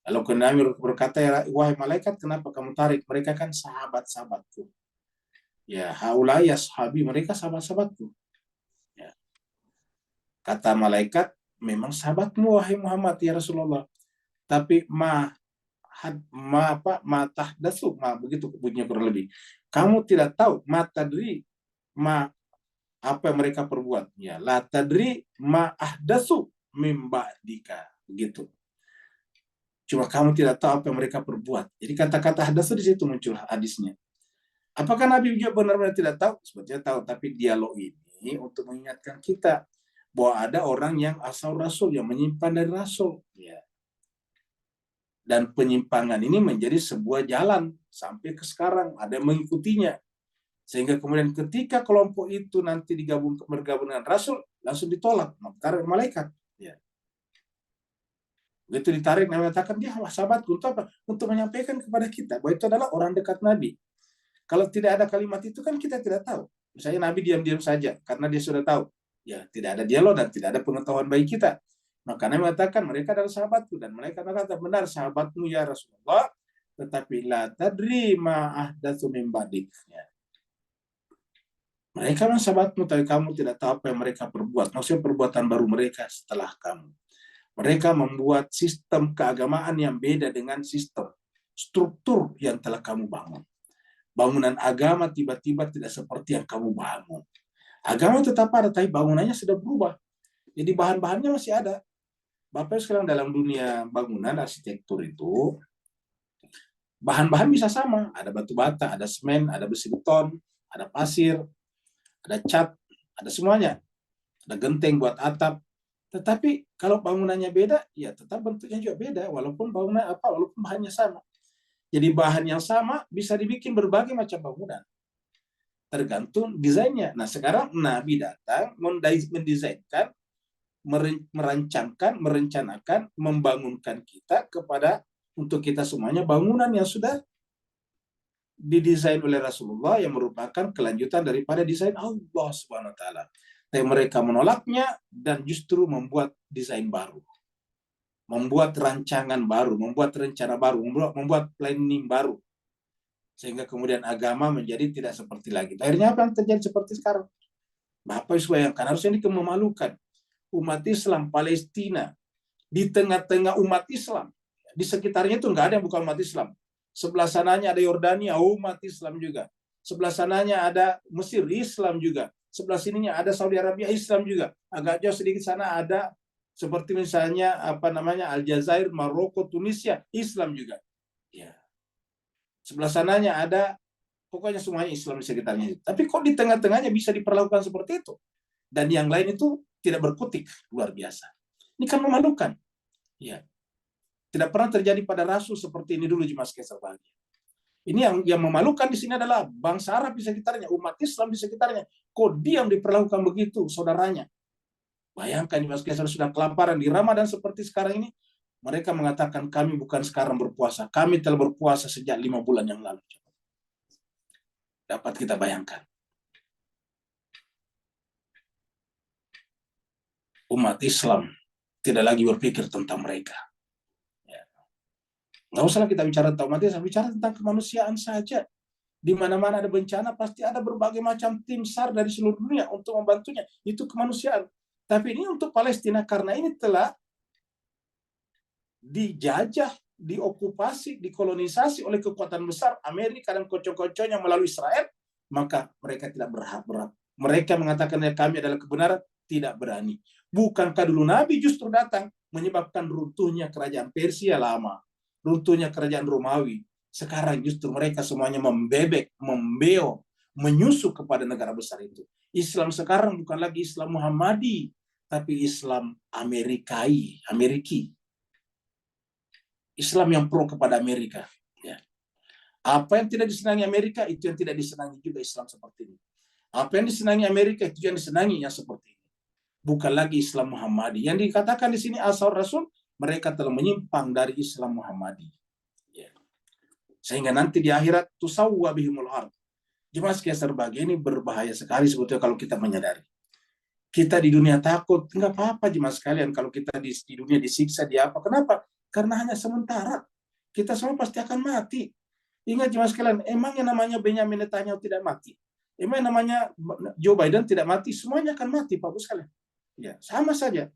Lalu Nabi berkata, wahai malaikat, kenapa kamu tarik? Mereka kan sahabat-sahabatku. Ya, haulai ashabi, mereka sahabat-sahabatku. Ya. Kata malaikat, memang sahabatmu wahai Muhammad ya Rasulullah. Tapi tahdatsu, begitu bunyinya kurang lebih. Kamu tidak tahu tadri apa yang mereka perbuat. Ya, la tadri ma ahdatsu mim ba'dika, begitu. Cuma kamu tidak tahu apa yang mereka perbuat. Jadi kata-kata ahdatsu di situ muncul hadisnya. Apakah Nabi juga benar-benar tidak tahu? Sebetulnya tahu, tapi dialog ini untuk mengingatkan kita bahwa ada orang yang asal Rasul, yang menyimpan dari Rasul. Ya. Dan penyimpangan ini menjadi sebuah jalan sampai ke sekarang, ada yang mengikutinya. Sehingga kemudian ketika kelompok itu nanti bergabung dengan Rasul, langsung ditolak, ditarik malaikat. Ya. Begitu ditarik, Nabi mengatakan, dia sahabatku untuk apa? Untuk menyampaikan kepada kita bahwa itu adalah orang dekat Nabi. Kalau tidak ada kalimat itu kan kita tidak tahu. Misalnya Nabi diam-diam saja karena dia sudah tahu. Ya, tidak ada dialog dan tidak ada pengetahuan baik kita. Maka Nabi mengatakan mereka adalah sahabatku, dan mereka mengatakan benar sahabatmu ya Rasulullah, tetapi la tadri ma ahdatsu min ba'dik. Ya. Mereka memang sahabatmu, tapi kamu tidak tahu apa yang mereka perbuat. Maksudnya perbuatan baru mereka setelah kamu. Mereka membuat sistem keagamaan yang beda dengan sistem struktur yang telah kamu bangun. Bangunan agama tiba-tiba tidak seperti yang kamu bangun. Agama tetap ada, tapi bangunannya sudah berubah. Jadi bahan-bahannya masih ada. Bapak sekarang dalam dunia bangunan arsitektur itu, bahan-bahan bisa sama. Ada batu bata, ada semen, ada besi beton, ada pasir, ada cat, ada semuanya. Ada genteng buat atap. Tetapi kalau bangunannya beda, ya tetap bentuknya juga beda, walaupun walaupun bahannya sama. Jadi bahan yang sama bisa dibikin berbagai macam bangunan. Tergantung desainnya. Nah sekarang Nabi datang mendesainkan, merancangkan, merencanakan, membangunkan kita kepada untuk kita semuanya bangunan yang sudah didesain oleh Rasulullah yang merupakan kelanjutan daripada desain Allah Subhanahu wa taala. Tapi mereka menolaknya dan justru membuat desain baru. Membuat rancangan baru, membuat rencana baru, membuat planning baru. Sehingga kemudian agama menjadi tidak seperti lagi. Akhirnya apa yang terjadi seperti sekarang? Bapak Ibu bayangkan, harusnya ini memalukan. Umat Islam Palestina, di tengah-tengah umat Islam, di sekitarnya itu nggak ada yang bukan umat Islam. Sebelah sananya ada Yordania, umat Islam juga. Sebelah sananya ada Mesir, Islam juga. Sebelah sininya ada Saudi Arabia, Islam juga. Agak jauh sedikit sana ada seperti misalnya Aljazair, Maroko, Tunisia, Islam juga. Ya. Sebelah sananya ada, pokoknya semuanya Islam di sekitarnya. Tapi kok di tengah-tengahnya bisa diperlakukan seperti itu? Dan yang lain itu tidak berkutik, luar biasa. Ini kan memalukan. Ya. Tidak pernah terjadi pada Rasul seperti ini dulu, jemaah sekalian berbahagia. Ini yang memalukan di sini adalah bangsa Arab di sekitarnya, umat Islam di sekitarnya. Kok diam diperlakukan begitu saudaranya? Bayangkan jemaah sekalian sudah kelaparan di Ramadan seperti sekarang ini. Mereka mengatakan kami bukan sekarang berpuasa, kami telah berpuasa sejak 5 bulan yang lalu. Dapat kita bayangkan. Umat Islam tidak lagi berpikir tentang mereka. Nggak usah kita bicara tentang umat Islam, bicara tentang kemanusiaan saja. Di mana-mana ada bencana, pasti ada berbagai macam tim SAR dari seluruh dunia untuk membantunya. Itu kemanusiaan. Tapi ini untuk Palestina, karena ini telah dijajah, diokupasi, dikolonisasi oleh kekuatan besar Amerika dan kocok-kocoknya melalui Israel, maka mereka tidak berhak. Mereka mengatakan kami adalah kebenaran, tidak berani. Bukankah dulu Nabi justru datang menyebabkan runtuhnya kerajaan Persia lama, runtuhnya kerajaan Romawi. Sekarang justru mereka semuanya membebek, membeo, menyusup kepada negara besar itu. Islam sekarang bukan lagi Islam Muhammadi, tapi Islam Ameriki. Islam yang pro kepada Amerika. Ya. Apa yang tidak disenangi Amerika, itu yang tidak disenangi juga Islam seperti ini. Apa yang disenangi Amerika, itu yang disenangi yang seperti ini. Bukan lagi Islam Muhammadi. Yang dikatakan di sini asal Rasul, mereka telah menyimpang dari Islam Muhammadi. Ya. Sehingga nanti di akhirat, tusawwa bihimul ard. Jemaah sekalian berbahagia, ini berbahaya sekali sebetulnya kalau kita menyadari. Kita di dunia takut, nggak apa-apa jemaah sekalian kalau kita di dunia disiksa, di apa. Kenapa? Karena hanya sementara. Kita semua pasti akan mati. Ingat jemaah sekalian, emang yang namanya Benyamin Netanyahu tidak mati? Emang yang namanya Joe Biden tidak mati? Semuanya akan mati, Pak Bu sekalian. Ya, sama saja.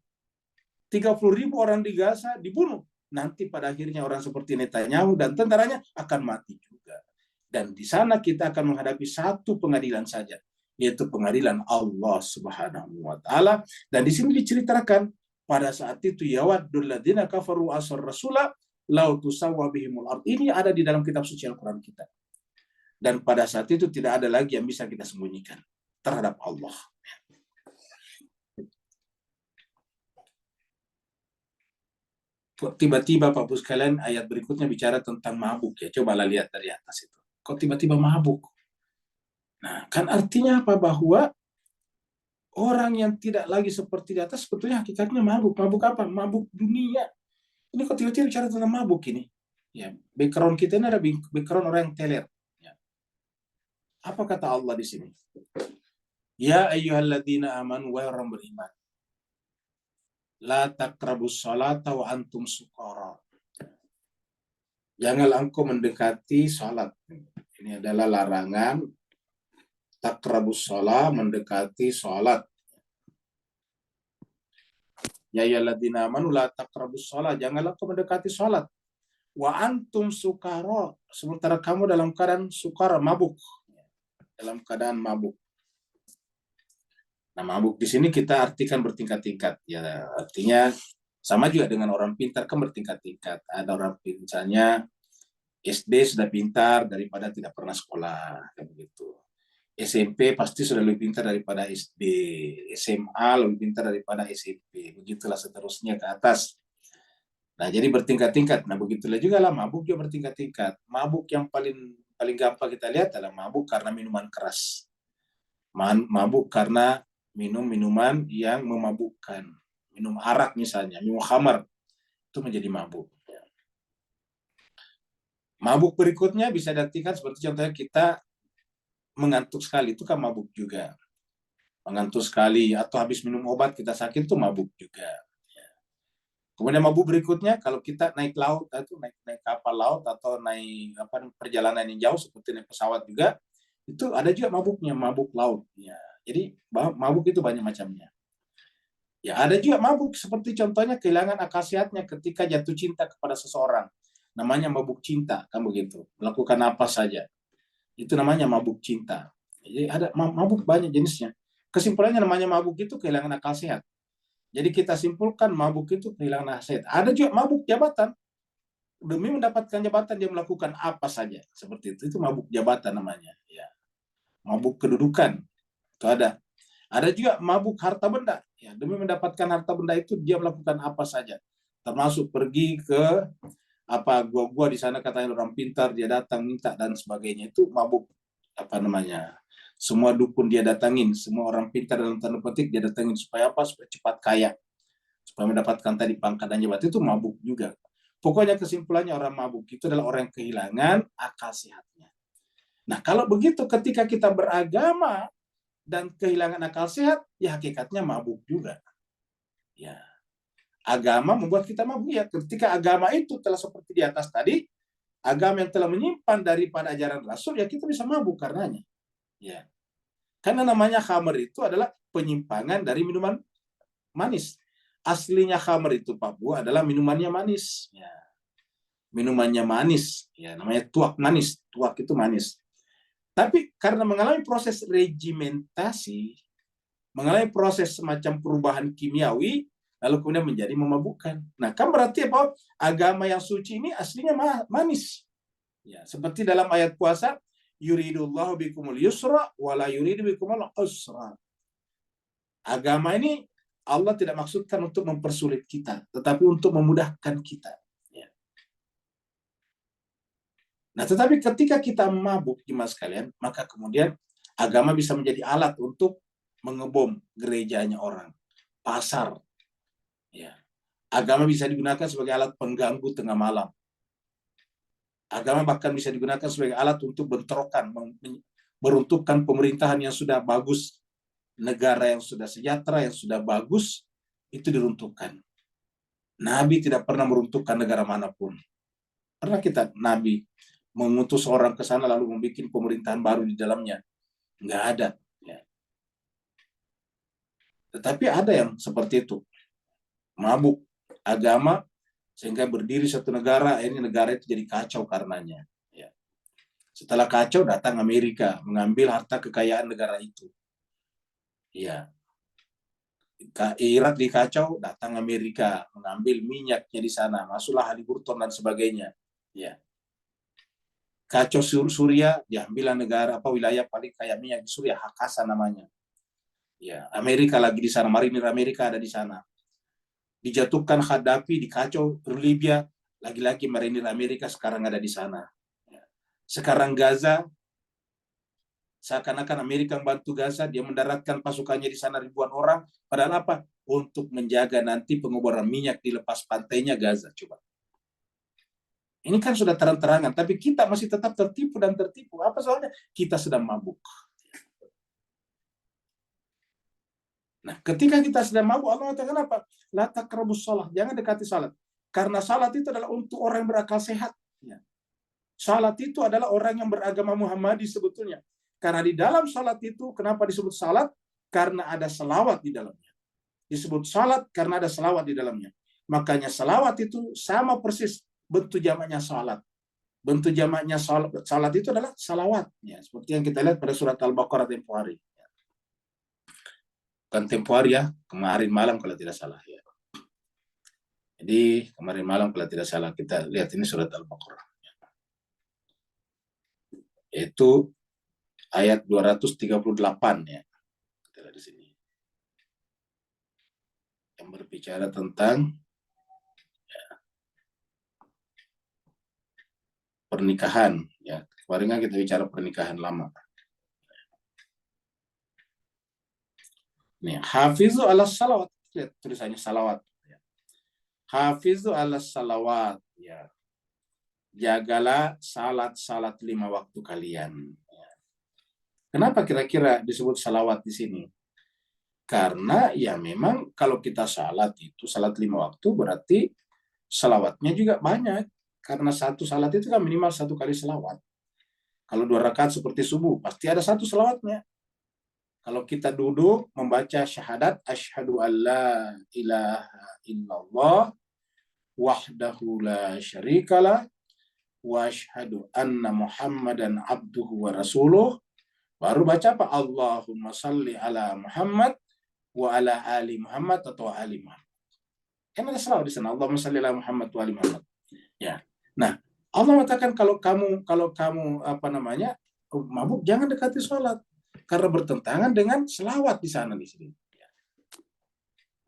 30.000 orang di Gaza dibunuh. Nanti pada akhirnya orang seperti Netanyahu dan tentaranya akan mati juga. Dan di sana kita akan menghadapi satu pengadilan saja, yaitu pengadilan Allah Subhanahu wa taala. Dan di sini diceritakan pada saat itu yawaddul ladzina kafaru asar rasula law tusawwa bihimul ard. Ini ada di dalam kitab suci Al-Qur'an kita. Dan pada saat itu tidak ada lagi yang bisa kita sembunyikan terhadap Allah. Tiba-tiba Pak Bu sekalian ayat berikutnya bicara tentang mabuk ya. Cobalah lihat dari atas itu. Kok tiba-tiba mabuk? Nah, kan artinya apa? Bahwa orang yang tidak lagi seperti di atas sebetulnya hakikatnya mabuk. Mabuk apa? Mabuk dunia. Ini kok tiba-tiba bicara tentang mabuk ini? Ya, background kita ini ada background orang yang teler. Ya. Apa kata Allah di sini? Ya ayyuhalladzina amanu wa orang beriman. La taqrabus salata wa antum sukara. Janganlah engkau mendekati salat. Ini adalah larangan. Taqrabus salat, mendekati salat. Ya ayyuhalladzina amanu la taqrabus salat. Janganlah engkau mendekati salat. Wa antum sukara. Sementara kamu dalam keadaan sukara, mabuk. Dalam keadaan mabuk. Nah, mabuk di sini kita artikan bertingkat-tingkat. Ya, artinya sama juga dengan orang pintar kan bertingkat-tingkat. Ada orang misalnya SD sudah pintar daripada tidak pernah sekolah, kayak begitu. SMP pasti sudah lebih pintar daripada SD, SMA lebih pintar daripada SMP, begitulah seterusnya ke atas. Nah, jadi bertingkat-tingkat. Nah, begitulah juga lah mabuk juga bertingkat-tingkat. Mabuk yang paling paling gampang kita lihat adalah mabuk karena minuman keras. Mabuk karena minum minuman yang memabukkan. Minum arak misalnya, minum khamar, itu menjadi mabuk. Mabuk berikutnya bisa diartikan seperti contohnya kita mengantuk sekali, itu kan mabuk juga. Mengantuk sekali, atau habis minum obat kita sakit, itu mabuk juga. Kemudian mabuk berikutnya, kalau kita naik laut, atau naik kapal laut, atau naik perjalanan yang jauh, seperti naik pesawat juga, itu ada juga mabuknya, mabuk laut. Ya. Jadi mabuk itu banyak macamnya. Ya, ada juga mabuk seperti contohnya kehilangan akal sehatnya ketika jatuh cinta kepada seseorang. Namanya mabuk cinta, kan begitu. Melakukan apa saja. Itu namanya mabuk cinta. Jadi ada mabuk banyak jenisnya. Kesimpulannya namanya mabuk itu kehilangan akal sehat. Jadi kita simpulkan mabuk itu kehilangan akal sehat. Ada juga mabuk jabatan. Demi mendapatkan jabatan dia melakukan apa saja. Seperti itu. Itu mabuk jabatan namanya. Ya. Mabuk kedudukan. Itu ada. Ada juga mabuk harta benda. Ya, demi mendapatkan harta benda itu dia melakukan apa saja. Termasuk pergi ke gua di sana katanya orang pintar, dia datang minta dan sebagainya. Itu mabuk semua dukun dia datangin, semua orang pintar dalam tanda petik dia datangin supaya apa? Supaya cepat kaya, supaya mendapatkan tadi pangkat dan jabatan. Itu mabuk juga. Pokoknya kesimpulannya orang mabuk itu adalah orang yang kehilangan akal sehatnya. Nah, kalau begitu ketika kita beragama dan kehilangan akal sehat, ya hakikatnya mabuk juga. Ya. Agama membuat kita mabuk ya. Ketika agama itu telah seperti di atas tadi, agama yang telah menyimpan daripada ajaran Rasul, ya kita bisa mabuk karenanya. Ya. Karena namanya khamr itu adalah penyimpangan dari minuman manis. Aslinya khamr itu Pak Bu adalah minumannya manis. Ya. Minumannya manis. Ya, namanya tuak manis. Tuak itu manis. Tapi karena mengalami proses regimentasi, mengalami proses semacam perubahan kimiawi, lalu kemudian menjadi memabukkan. Nah, kan berarti apa? Agama yang suci ini aslinya manis. Ya, seperti dalam ayat puasa, yuridullahu bikumul yusra wala yuridu bikumul usra. Agama ini Allah tidak maksudkan untuk mempersulit kita, tetapi untuk memudahkan kita. Ya. Nah, tetapi ketika kita mabuk, jemaah sekalian, maka kemudian agama bisa menjadi alat untuk mengebom gerejanya orang, pasar. Ya. Agama bisa digunakan sebagai alat pengganggu tengah malam. Agama bahkan bisa digunakan sebagai alat untuk bentrokan, meruntuhkan pemerintahan yang sudah bagus, negara yang sudah sejahtera, yang sudah bagus, itu diruntuhkan. Nabi tidak pernah meruntuhkan negara manapun. Pernah kita, Nabi, mengutus orang ke sana lalu membuat pemerintahan baru di dalamnya? Nggak ada. Ya. Tetapi ada yang seperti itu. Mabuk agama sehingga berdiri satu negara, ini negara itu jadi kacau karenanya. Ya. Setelah kacau datang Amerika mengambil harta kekayaan negara itu. Ya. Irak dikacau, datang Amerika mengambil minyaknya di sana, masuklah Haliburton dan sebagainya. Ya. Kacau Suriah, diambil negara wilayah paling kaya minyak di Suriah, Hakasa namanya. Ya, Amerika lagi di sana, marinir Amerika ada di sana. Dijatuhkan Gaddafi, dikacau Libya, lagi-lagi marinir Amerika sekarang ada di sana. Sekarang Gaza, seakan-akan Amerika membantu Gaza, dia mendaratkan pasukannya di sana ribuan orang, padahal apa? Untuk menjaga nanti pengoboran minyak di lepas pantainya Gaza. Coba. Ini kan sudah terang-terangan, tapi kita masih tetap tertipu dan tertipu. Apa soalnya? Kita sedang mabuk. Nah, ketika kita sedang mabuk, Allah mengatakan apa? La taqrabus shalah, jangan dekati salat. Karena salat itu adalah untuk orang yang berakal sehat. Ya. Salat itu adalah orang yang beragama Muhammadi sebetulnya. Karena di dalam salat itu, kenapa disebut salat? Karena ada selawat di dalamnya. Disebut salat karena ada selawat di dalamnya. Makanya selawat itu sama persis bentuk jamaknya salat. Bentuk jamaknya salat itu adalah salawat. Ya, seperti yang kita lihat pada surat Al-Baqarah tempoh hari. Bukan tempoh hari ya, kemarin malam kalau tidak salah ya. Jadi kemarin malam kalau tidak salah kita lihat ini surat Al-Baqarah. Itu ayat 238 ya. Kita lihat di sini. Yang berbicara tentang pernikahan ya. Kemarin kan kita bicara pernikahan lama. Nih, hafizu ala salawat. Lihat tulisannya salawat. Hafizu ala salawat ya. Jagalah salat-salat 5 waktu kalian. Kenapa kira-kira disebut salawat di sini? Karena ya memang kalau kita salat itu salat 5 waktu berarti salawatnya juga banyak. Karena satu salat itu kan minimal 1 kali salawat. Kalau 2 rakaat seperti subuh pasti ada 1 salawatnya. Kalau kita duduk membaca syahadat asyhadu alla ilaha illallah wahdahu la syarikalah wa asyhadu anna Muhammadan abduhu wa rasuluh, baru baca apa? Allahumma salli ala Muhammad wa ala ali Muhammad atau ali Muhammad. Kan ada selawat di sana. Allahumma salli ala Muhammad wa ali Muhammad. Ya. Nah, Allah mengatakan kalau kamu mabuk jangan dekati sholat karena bertentangan dengan selawat di sana di sini. Ya.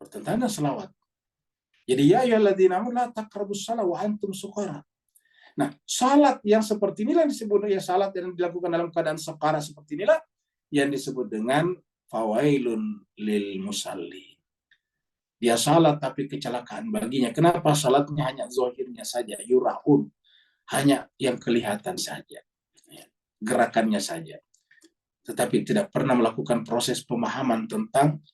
Bertentangan dengan selawat. Jadi ya ayyuhalladzina amanu la taqrabus shalah wa antum sukara. Nah, salat yang seperti inilah disebut ya salat yang dilakukan dalam keadaan sukara seperti inilah yang disebut dengan fawailun lil musalli. Dia salat tapi kecelakaan baginya. Kenapa? Salatnya hanya zahirnya saja, yuraun, hanya yang kelihatan saja, gerakannya saja. Tetapi tidak pernah melakukan proses pemahaman tentang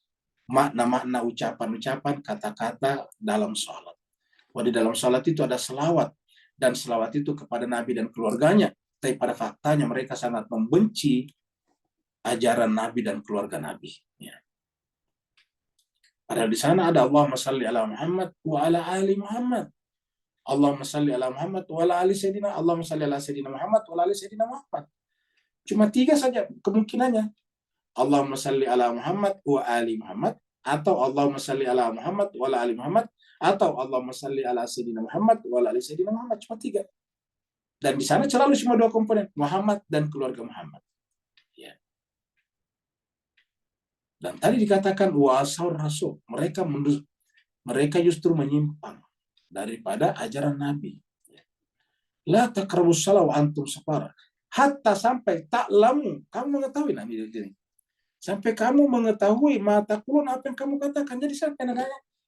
makna-makna ucapan-ucapan, kata-kata dalam salat. Wah, di dalam salat itu ada selawat. Dan selawat itu kepada Nabi dan keluarganya. Tapi pada faktanya mereka sangat membenci ajaran Nabi dan keluarga Nabi. Ya. Padahal di sana ada Allahumma salli ala Muhammad wa ala ali Muhammad. Allahumma salli ala Muhammad wa ala ali Sayyidina. Allahumma salli ala Sayyidina Muhammad wa ala ali Sayyidina Muhammad. Cuma 3 saja kemungkinannya. Allahumma salli ala Muhammad wa ali Muhammad. Atau Allahumma salli ala Muhammad wa ala ali Muhammad. Atau Allahumma salli ala Sayyidina Muhammad wa ala ali Sayyidina Muhammad. Cuma 3. Dan di sana selalu cuma 2 komponen. Muhammad dan keluarga Muhammad. Ya. Dan tadi dikatakan wasau rasul. Mereka justru menyimpang daripada ajaran Nabi. La taqrabus shalah wa antum sukara. Hatta sampai ta'lamu. Kamu mengetahui Nabi ini. Sampai kamu mengetahui mata kulun apa yang kamu katakan. Jadi sampai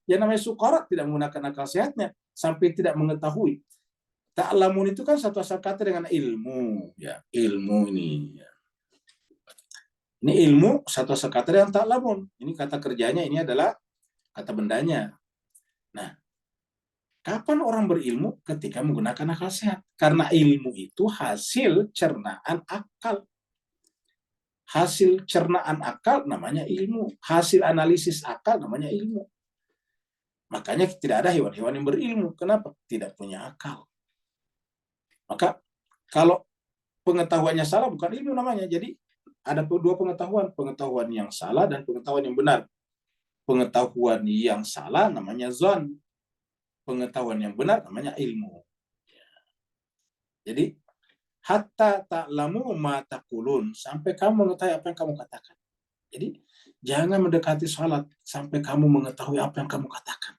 yang namanya sukara tidak menggunakan akal sehatnya sampai tidak mengetahui. Ta'lamun itu kan satu asal kata dengan ilmu, ya, ilmu ini. Ya. Ini ilmu satu asal kata dengan ta'lamun. Ini kata kerjanya, ini adalah kata bendanya. Nah, kapan orang berilmu? Ketika menggunakan akal sehat. Karena ilmu itu hasil cernaan akal. Hasil cernaan akal namanya ilmu. Hasil analisis akal namanya ilmu. Makanya tidak ada hewan-hewan yang berilmu. Kenapa? Tidak punya akal. Maka kalau pengetahuannya salah bukan ilmu namanya. Jadi ada 2 pengetahuan. Pengetahuan yang salah dan pengetahuan yang benar. Pengetahuan yang salah namanya zon. Pengetahuan yang benar namanya ilmu. Jadi hatta ta'lamu ma taqulun, sampai kamu mengetahui apa yang kamu katakan. Jadi jangan mendekati salat sampai kamu mengetahui apa yang kamu katakan.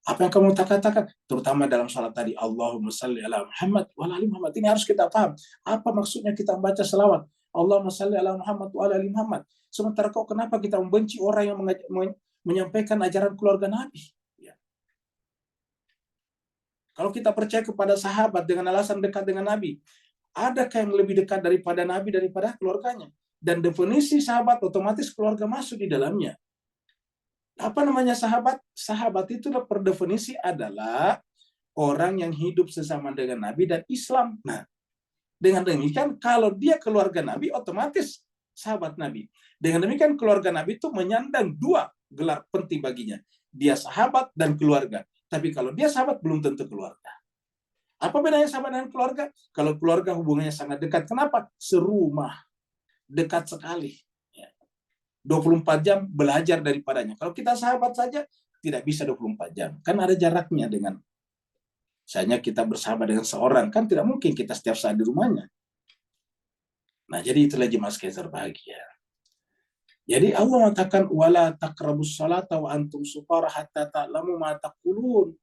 Apa yang kamu katakan, terutama dalam salat tadi, Allahumma salli ala Muhammad wa ala ali Muhammad. Ini harus kita paham. Apa maksudnya kita membaca selawat? Allahumma salli ala Muhammad wa ala ali Muhammad. Sementara kok kenapa kita membenci orang yang menyampaikan ajaran keluarga Nabi? Ya. Kalau kita percaya kepada sahabat dengan alasan dekat dengan Nabi, adakah yang lebih dekat daripada Nabi daripada keluarganya? Dan definisi sahabat otomatis keluarga masuk di dalamnya. Apa namanya sahabat? Sahabat itu per definisi adalah orang yang hidup sesama dengan Nabi dan Islam. Nah, dengan demikian kalau dia keluarga Nabi otomatis sahabat Nabi. Dengan demikian keluarga Nabi itu menyandang 2 gelar penting baginya. Dia sahabat dan keluarga. Tapi kalau dia sahabat belum tentu keluarga. Apa bedanya sahabat dengan keluarga? Kalau keluarga hubungannya sangat dekat. Kenapa? Serumah. Dekat sekali. 24 jam belajar daripadanya. Kalau kita sahabat saja, tidak bisa 24 jam. Kan ada jaraknya dengan, misalnya kita bersahabat dengan seorang, kan tidak mungkin kita setiap saat di rumahnya. Nah, jadi itulah jemaah sekalian berbahagia. Jadi Allah mengatakan wala taqrabus salata wa antum sukara hatta ta'lamu ma taqulun.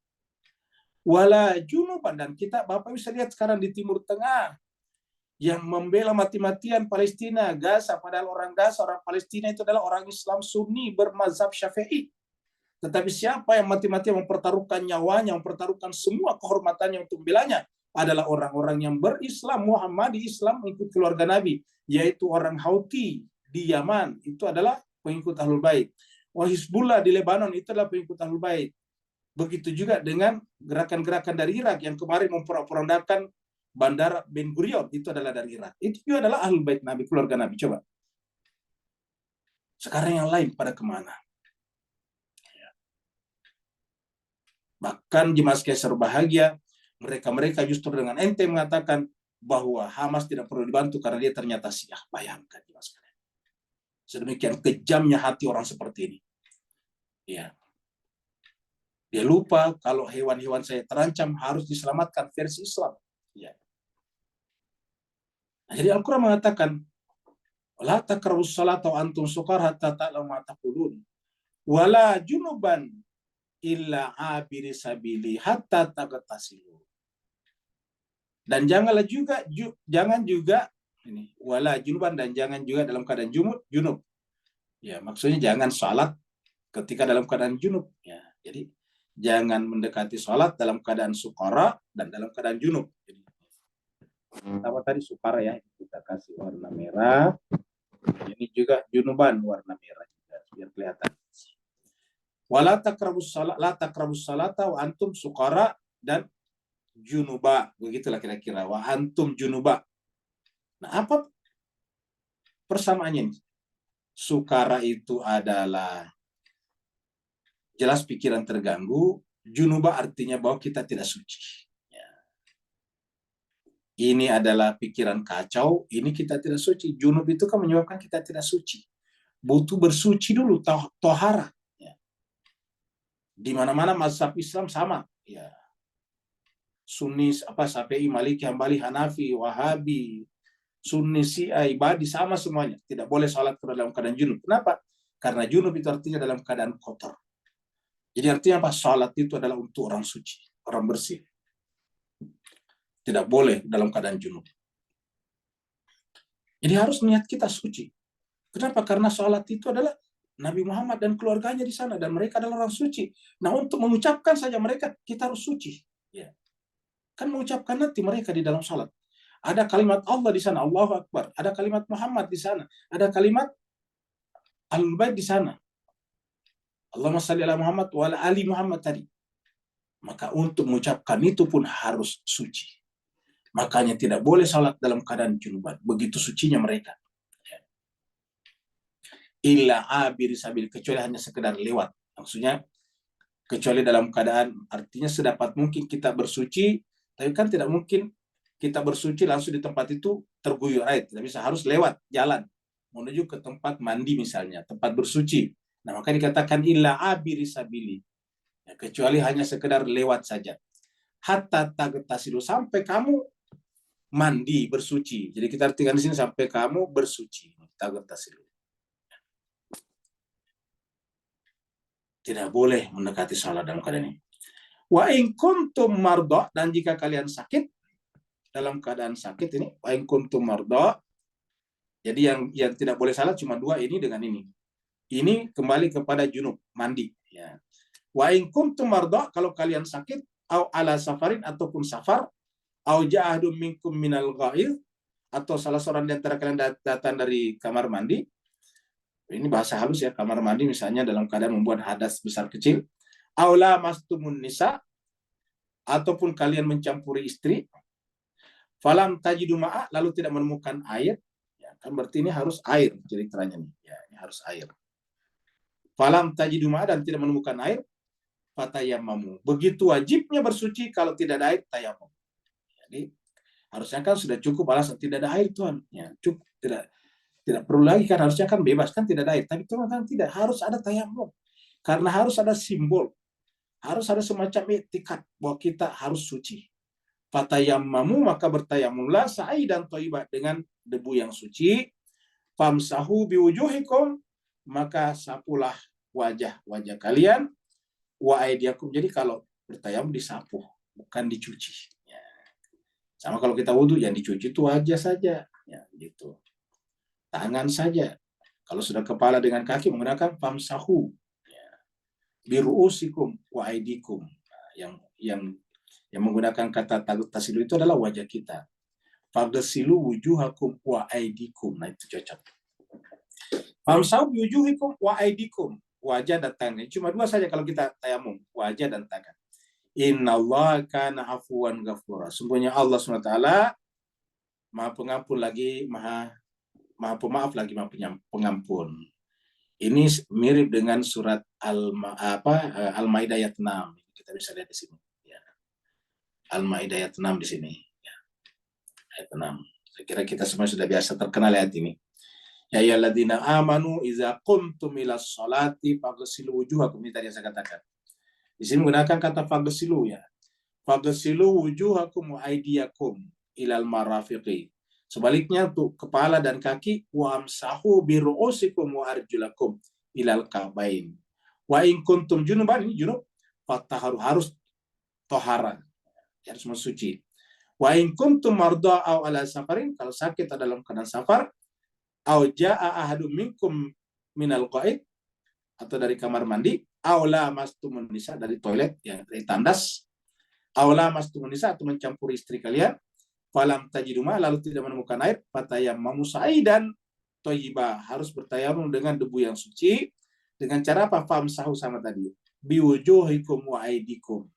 Wala junuban, dan kita Bapak bisa lihat sekarang di Timur Tengah yang membela mati-matian Palestina, Gaza, padahal orang Gaza, orang Palestina itu adalah orang Islam Sunni bermazhab Syafi'i. Tetapi siapa yang mati-matian mempertaruhkan nyawanya, mempertaruhkan semua kehormatannya untuk membelanya adalah orang-orang yang berislam Muhammadi, Islam mengikut keluarga Nabi, yaitu orang Houthi di Yaman, itu adalah pengikut Ahlul Bait. Wah, Hizbullah di Lebanon itu adalah pengikut Ahlul Bait. Begitu juga dengan gerakan-gerakan dari Irak yang kemarin memporak-porandakan Bandara Ben Gurion, itu adalah dari Irak. Itu juga adalah Ahlul Bait Nabi, keluarga Nabi. Coba. Sekarang yang lain pada kemana? Bahkan jemaah sekalian berbahagia, mereka justru dengan ente mengatakan bahwa Hamas tidak perlu dibantu karena dia ternyata Syiah. Bayangkan jemaah sekalian. Sedemikian kejamnya hati orang seperti ini. Ya. Dia lupa kalau hewan-hewan saya terancam harus diselamatkan versi Islam. Ya. Nah, jadi Al-Quran mengatakan, la taqrabus salata wa antum sukara hatta ta'lamu ma taqulun. Wala junuban illa abiri sabili hatta tagtasilu. Dan jangan juga ini wala junuban, dan jangan juga dalam keadaan junub. Ya, maksudnya jangan salat ketika dalam keadaan junub. Ya, jadi jangan mendekati salat dalam keadaan sukara dan dalam keadaan junub. Jadi, pertama tadi sukara ya, kita kasih warna merah. Ini juga junuban warna merah juga biar kelihatan. Wala taqrabus salata wa antum sukara dan junuba, begitulah kira-kira, wa antum junuba. Nah, apa persamaannya? Sukara itu adalah jelas pikiran terganggu, junuba artinya bahwa kita tidak suci. Ya. Ini adalah pikiran kacau, ini kita tidak suci. Junub itu kan menyebabkan kita tidak suci. Butuh bersuci dulu, tohara. Di mana-mana mazhab Islam sama, ya. Sunni, Syafi'i, Maliki, Hambali, Hanafi, Wahabi, Sunni, Syiah, Ibadi sama semuanya. Tidak boleh salat dalam keadaan junub. Kenapa? Karena junub itu artinya dalam keadaan kotor. Jadi artinya apa? Salat itu adalah untuk orang suci, orang bersih. Tidak boleh dalam keadaan junub. Jadi harus niat kita suci. Kenapa? Karena salat itu adalah Nabi Muhammad dan keluarganya di sana, dan mereka adalah orang suci. Nah, untuk mengucapkan saja mereka, kita harus suci. Ya. Kan mengucapkan nanti mereka di dalam salat. Ada kalimat Allah di sana, Allahu Akbar. Ada kalimat Muhammad di sana. Ada kalimat Ahlul Bait di sana. Allahumma shalli ala Muhammad wa ala ali Muhammad tadi. Maka untuk mengucapkan itu pun harus suci. Makanya tidak boleh salat dalam keadaan junuban. Begitu sucinya mereka. Illa abir sabil, kecuali hanya sekedar lewat. Maksudnya kecuali dalam keadaan, artinya sedapat mungkin kita bersuci, tapi kan tidak mungkin kita bersuci langsung di tempat itu terguyur air. Tidak bisa, harus lewat jalan menuju ke tempat mandi misalnya, tempat bersuci. Nah, maka dikatakan illa abir sabili. Ya, kecuali hanya sekedar lewat saja. Hatta tagtasilu, sampai kamu mandi bersuci. Jadi kita artikan di sini sampai kamu bersuci. Tagtasilu. Tidak boleh mendekati salat dalam keadaan ini. Wa in kuntum marda, dan jika kalian sakit, dalam keadaan sakit ini, wa in kuntum marda. Jadi yang tidak boleh salat cuma dua ini dengan ini. Ini kembali kepada junub, mandi. Ya. Wa in kuntum marda, kalau kalian sakit, au ala safarin, ataupun safar, au ja'ahadum minkum minal ghaid, atau salah seorang di antara kalian datang dari kamar mandi. Ini bahasa halus ya, kamar mandi misalnya dalam keadaan membuat hadas besar kecil. Aula mastumun nisa, ataupun kalian mencampuri istri. Falam tajidu ma'a, lalu tidak menemukan air. Ya, kan berarti ini harus air ceritanya nih. Ya, ini harus air. Falam tajidu ma'a, dan tidak menemukan air. Fatayammamu. Begitu wajibnya bersuci, kalau tidak ada air, tayamum. Jadi harusnya kan sudah cukup alasan tidak ada air, Tuhan. Ya, cukup, tidak perlu lagi kan, harusnya kan bebas kan, tidak ada air. Tapi teman-teman tidak, harus ada tayamum. Karena harus ada simbol. Harus ada semacam etikat bahwa kita harus suci. Fatayammamu, maka bertayamumlah sa'idan thayyibah, dengan debu yang suci, famsahu biwujuhikum, maka sapulah wajah-wajah kalian, wa aidiakum. Jadi kalau bertayamum disapu, bukan dicuci. Ya. Sama kalau kita wudhu, yang dicuci itu wajah saja, ya, gitu. Tangan saja. Kalau sudah kepala dengan kaki menggunakan famsahu, ya. Biruusikum wa aidikum. Yang menggunakan kata tasilu itu adalah wajah kita. Fagsilu wujuhakum wa aidikum. Nah, itu cocok. Famsahu biwujuhikum wa aidikum. Wajah dan tangan. Cuma dua saja kalau kita tayamum, wajah dan tangan. Innallaha kana afuwan ghafura. Sungguhnya Allah SWT Maha Pengampun lagi Maha Pemaaf lagi Maha Pengampun. Ini mirip dengan surat Al-Maidah ayat 6. Kita bisa lihat di sini. Ya. Al-Maidah ayat 6 di sini. Ya. Ayat 6. Saya kira kita semua sudah biasa terkenal ayat ini. Ya ayyuhalladzina amanu idza qumtum ilas sholati faghsilu wujuhakum. Ini tadi yang saya katakan. Di sini menggunakan kata faghsilu, ya. Faghsilu wujuhakum wa aydiyakum ilal marafiqi. Sebaliknya untuk kepala dan kaki, wa amsahu bi ru'usikum wa arjulakum ilal ka'bain. Wa in kuntum junuban, ini junub, fatahharu, harus tohara, harus mensuci. Wa in kuntum marda aw ala safarin, kalau sakit atau dalam keadaan safar, aw jaa ahadum minkum minal qa'id, atau dari kamar mandi, aw lamastumun nisa, dari toilet, ya, dari tandas, aw lamastumun nisa, atau mencampuri istri kalian, falam tajiduma, lalu tidak menemukan air, fatayammamu sa'idan thayyibah, harus bertayamum dengan debu yang suci, dengan cara apa? Famsahu, sama tadi, biwujuhikum wa aidikum.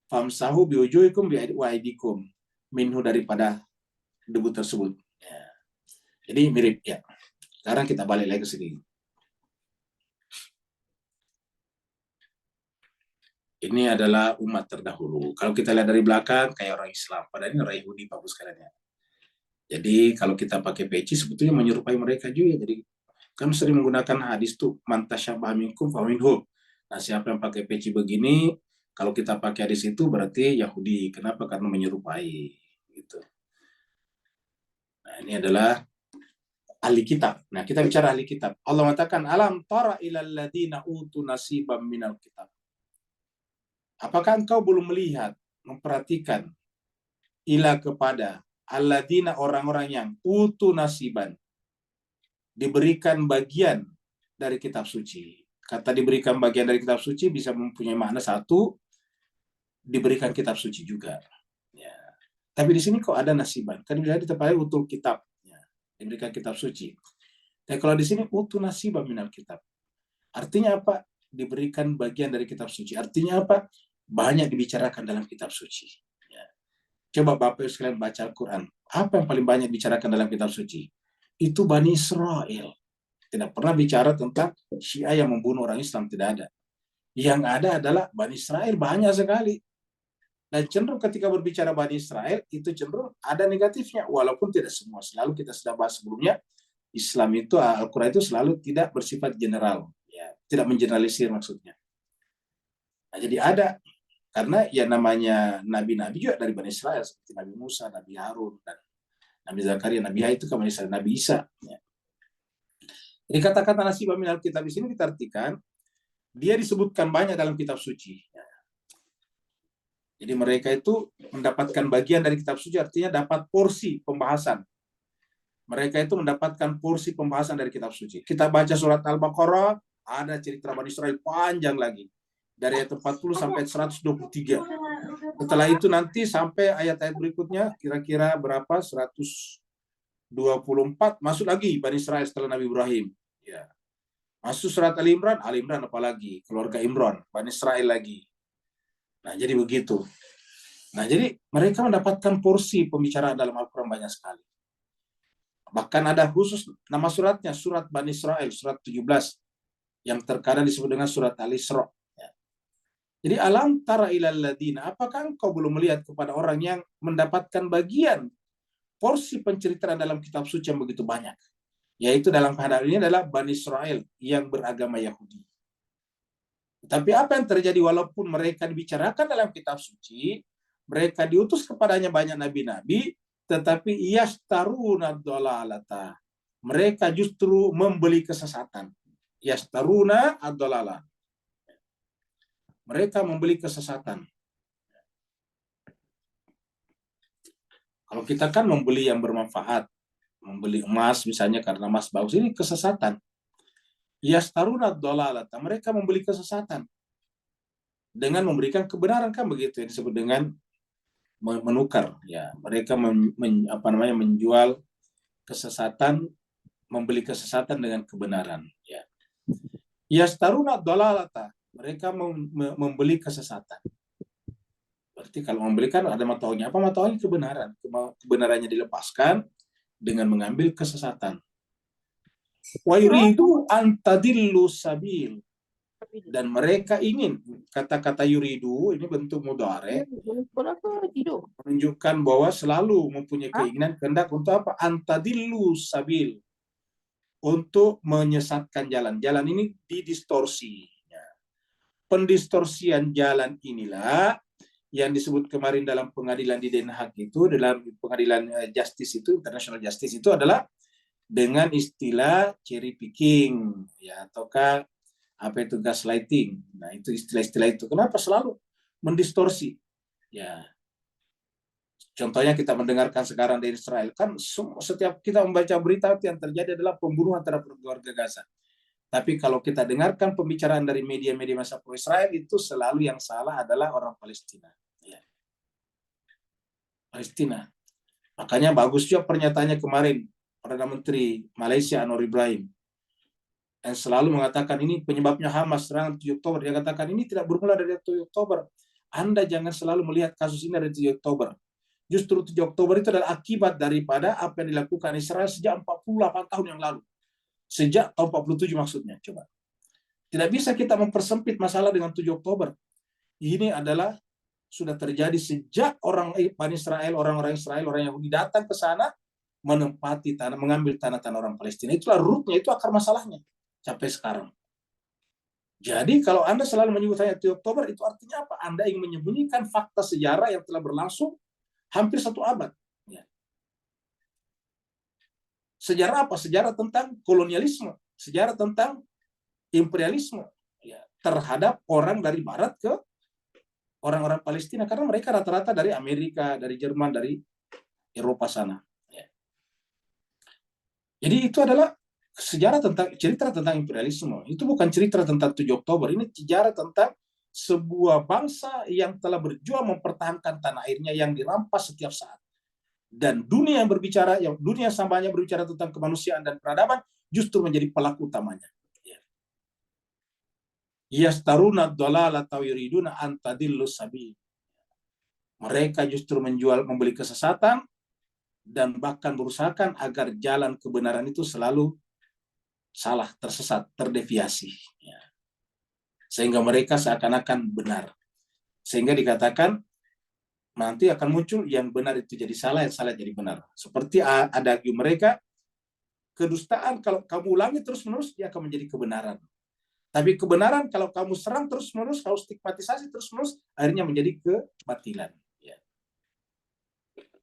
Famsahu biwujuhikum wa aidikum, minhu, daripada debu tersebut. Ya. Jadi mirip, ya. Sekarang kita balik lagi ke sini. Ini adalah umat terdahulu. Kalau kita lihat dari belakang, kayak orang Islam. Padahal ini orang Yahudi, Bapak sekalian, ya. Jadi kalau kita pakai peci, sebetulnya menyerupai mereka juga. Jadi kami sering menggunakan hadis itu, man tasyabaha minkum faminhu. Nah, siapa yang pakai peci begini, kalau kita pakai hadis itu berarti Yahudi. Kenapa? Karena menyerupai. Gitu. Nah, ini adalah ahli kitab. Nah, kita bicara ahli kitab. Allah mengatakan, alam tara ilal ladina utu nasibam minal kitab. Apakah engkau belum melihat, memperhatikan, ila kepada alladzina, orang-orang yang utu nasiban, diberikan bagian dari kitab suci. Kata diberikan bagian dari kitab suci bisa mempunyai makna satu, diberikan kitab suci juga. Ya. Tapi di sini kok ada nasiban? Kan bisa ditempatkan utul kitab, ya, diberikan kitab suci. Tapi kalau di sini utu nasiban minal kitab, artinya apa? Diberikan bagian dari kitab suci. Artinya apa? Banyak dibicarakan dalam kitab suci. Ya. Coba Bapak sekalian baca Al-Quran. Apa yang paling banyak dibicarakan dalam kitab suci? Itu Bani Israel. Tidak pernah bicara tentang Syiah yang membunuh orang Islam, tidak ada. Yang ada adalah Bani Israel, banyak sekali. Dan cenderung ketika berbicara Bani Israel, itu cenderung ada negatifnya. Walaupun tidak semua. Selalu kita sudah bahas sebelumnya, Islam itu, Al-Quran itu selalu tidak bersifat general. Ya, tidak mengeneralisir maksudnya. Nah, jadi ada. Karena ya namanya nabi-nabi juga dari Bani Israel, seperti Nabi Musa, Nabi Harun, dan Nabi Zakaria, Nabi Yahya itu ke Bani Israel, Nabi Isa. Ya. Jadi kata-kata nasibah minal kitab di sini kita artikan, dia disebutkan banyak dalam kitab suci. Ya. Jadi mereka itu mendapatkan bagian dari kitab suci, artinya dapat porsi pembahasan. Mereka itu mendapatkan porsi pembahasan dari kitab suci. Kita baca surat Al-Baqarah, ada cerita Bani Israel panjang lagi. Dari ayat 40 sampai 123. Setelah itu nanti sampai ayat-ayat berikutnya, kira-kira berapa? 124, masuk lagi Bani Israel setelah Nabi Ibrahim. Ya. Masuk surat Ali Imran apalagi, keluarga Imran, Bani Israel lagi. Nah, jadi begitu. Nah, jadi mereka mendapatkan porsi pembicaraan dalam Al-Quran banyak sekali. Bahkan ada khusus nama suratnya, surat Bani Israel, surat 17, yang terkadang disebut dengan surat Al-Isra. Jadi alam tara ilal ladina, apakah engkau belum melihat kepada orang yang mendapatkan bagian porsi penceritaan dalam kitab suci yang begitu banyak? Yaitu dalam keadaan ini adalah Bani Israel yang beragama Yahudi. Tapi apa yang terjadi walaupun mereka dibicarakan dalam kitab suci, mereka diutus kepadanya banyak nabi-nabi, tetapi yastaruna dhalalata. Mereka justru membeli kesesatan. Yastaruna ad-dhalalah. Mereka membeli kesesatan. Kalau kita kan membeli yang bermanfaat, membeli emas misalnya karena emas bagus, ini kesesatan. Yastaruna ad-dhalalata. Mereka membeli kesesatan dengan memberikan kebenaran, kan begitu yang disebut dengan menukar, ya. Mereka menjual kesesatan, membeli kesesatan dengan kebenaran, ya. Yastaruna dhalalata, mereka membeli kesesatan. Berarti kalau membelikan ada matohnya. Apa matohnya? Kebenaran. Kebenarannya dilepaskan dengan mengambil kesesatan. Wa yuridu an tadillu sabil. Dan mereka ingin, kata-kata yuridu ini bentuk mudhari, menunjukkan bahwa selalu mempunyai keinginan, kehendak untuk apa? Antadillu sabil, untuk menyesatkan jalan. Jalan ini didistorsi. Pendistorsian jalan inilah yang disebut kemarin dalam pengadilan di Den Haag itu, dalam pengadilan justice itu, international justice itu adalah dengan istilah cherry picking, ya, ataukah apa itu gaslighting. Nah, itu istilah-istilah itu. Kenapa selalu mendistorsi? Ya. Contohnya kita mendengarkan sekarang di Israel, kan setiap kita membaca berita yang terjadi adalah pembunuhan terhadap keluarga Gaza. Tapi kalau kita dengarkan pembicaraan dari media-media massa pro-Israel, itu selalu yang salah adalah orang Palestina. Ya. Palestina. Makanya bagus juga pernyataannya kemarin Perdana Menteri Malaysia Anwar Ibrahim, yang selalu mengatakan ini penyebabnya Hamas serangan 7 Oktober. Dia katakan ini tidak bermula dari 7 Oktober. Anda jangan selalu melihat kasus ini dari 7 Oktober. Justru 7 Oktober itu adalah akibat daripada apa yang dilakukan Israel sejak 48 tahun yang lalu. Sejak tahun 47 maksudnya. Coba. Tidak bisa kita mempersempit masalah dengan 7 Oktober. Ini adalah sudah terjadi sejak orang Israel, orang-orang Israel, orang Yahudi datang ke sana, menempati tanah, mengambil tanah-tanah orang Palestina. Itulah rootnya, itu akar masalahnya. Sampai sekarang. Jadi kalau Anda selalu menyebut hanya 7 Oktober, itu artinya apa? Anda ingin menyembunyikan fakta sejarah yang telah berlangsung hampir 1 abad. Ya. Sejarah apa? Sejarah tentang kolonialisme, sejarah tentang imperialisme, ya, terhadap orang dari Barat ke orang-orang Palestina, karena mereka rata-rata dari Amerika, dari Jerman, dari Eropa sana. Ya. Jadi itu adalah sejarah tentang cerita tentang imperialisme. Itu bukan cerita tentang 7 Oktober. Ini sejarah tentang sebuah bangsa yang telah berjuang mempertahankan tanah airnya yang dirampas setiap saat. Dan dunia yang berbicara, yang dunia samanya berbicara tentang kemanusiaan dan peradaban, justru menjadi pelaku utamanya. Yastaruna dhalalata yuriduna an tadillu sabil. Mereka justru membeli kesesatan dan bahkan berusahakan agar jalan kebenaran itu selalu salah, tersesat, terdeviasi. Ya. Sehingga mereka seakan-akan benar. Sehingga dikatakan nanti akan muncul yang benar itu jadi salah, yang salah jadi benar. Seperti adagio mereka, kedustaan kalau kamu ulangi terus-menerus, dia akan menjadi kebenaran. Tapi kebenaran kalau kamu serang terus-menerus, kalau stigmatisasi terus-menerus, akhirnya menjadi kebatilan.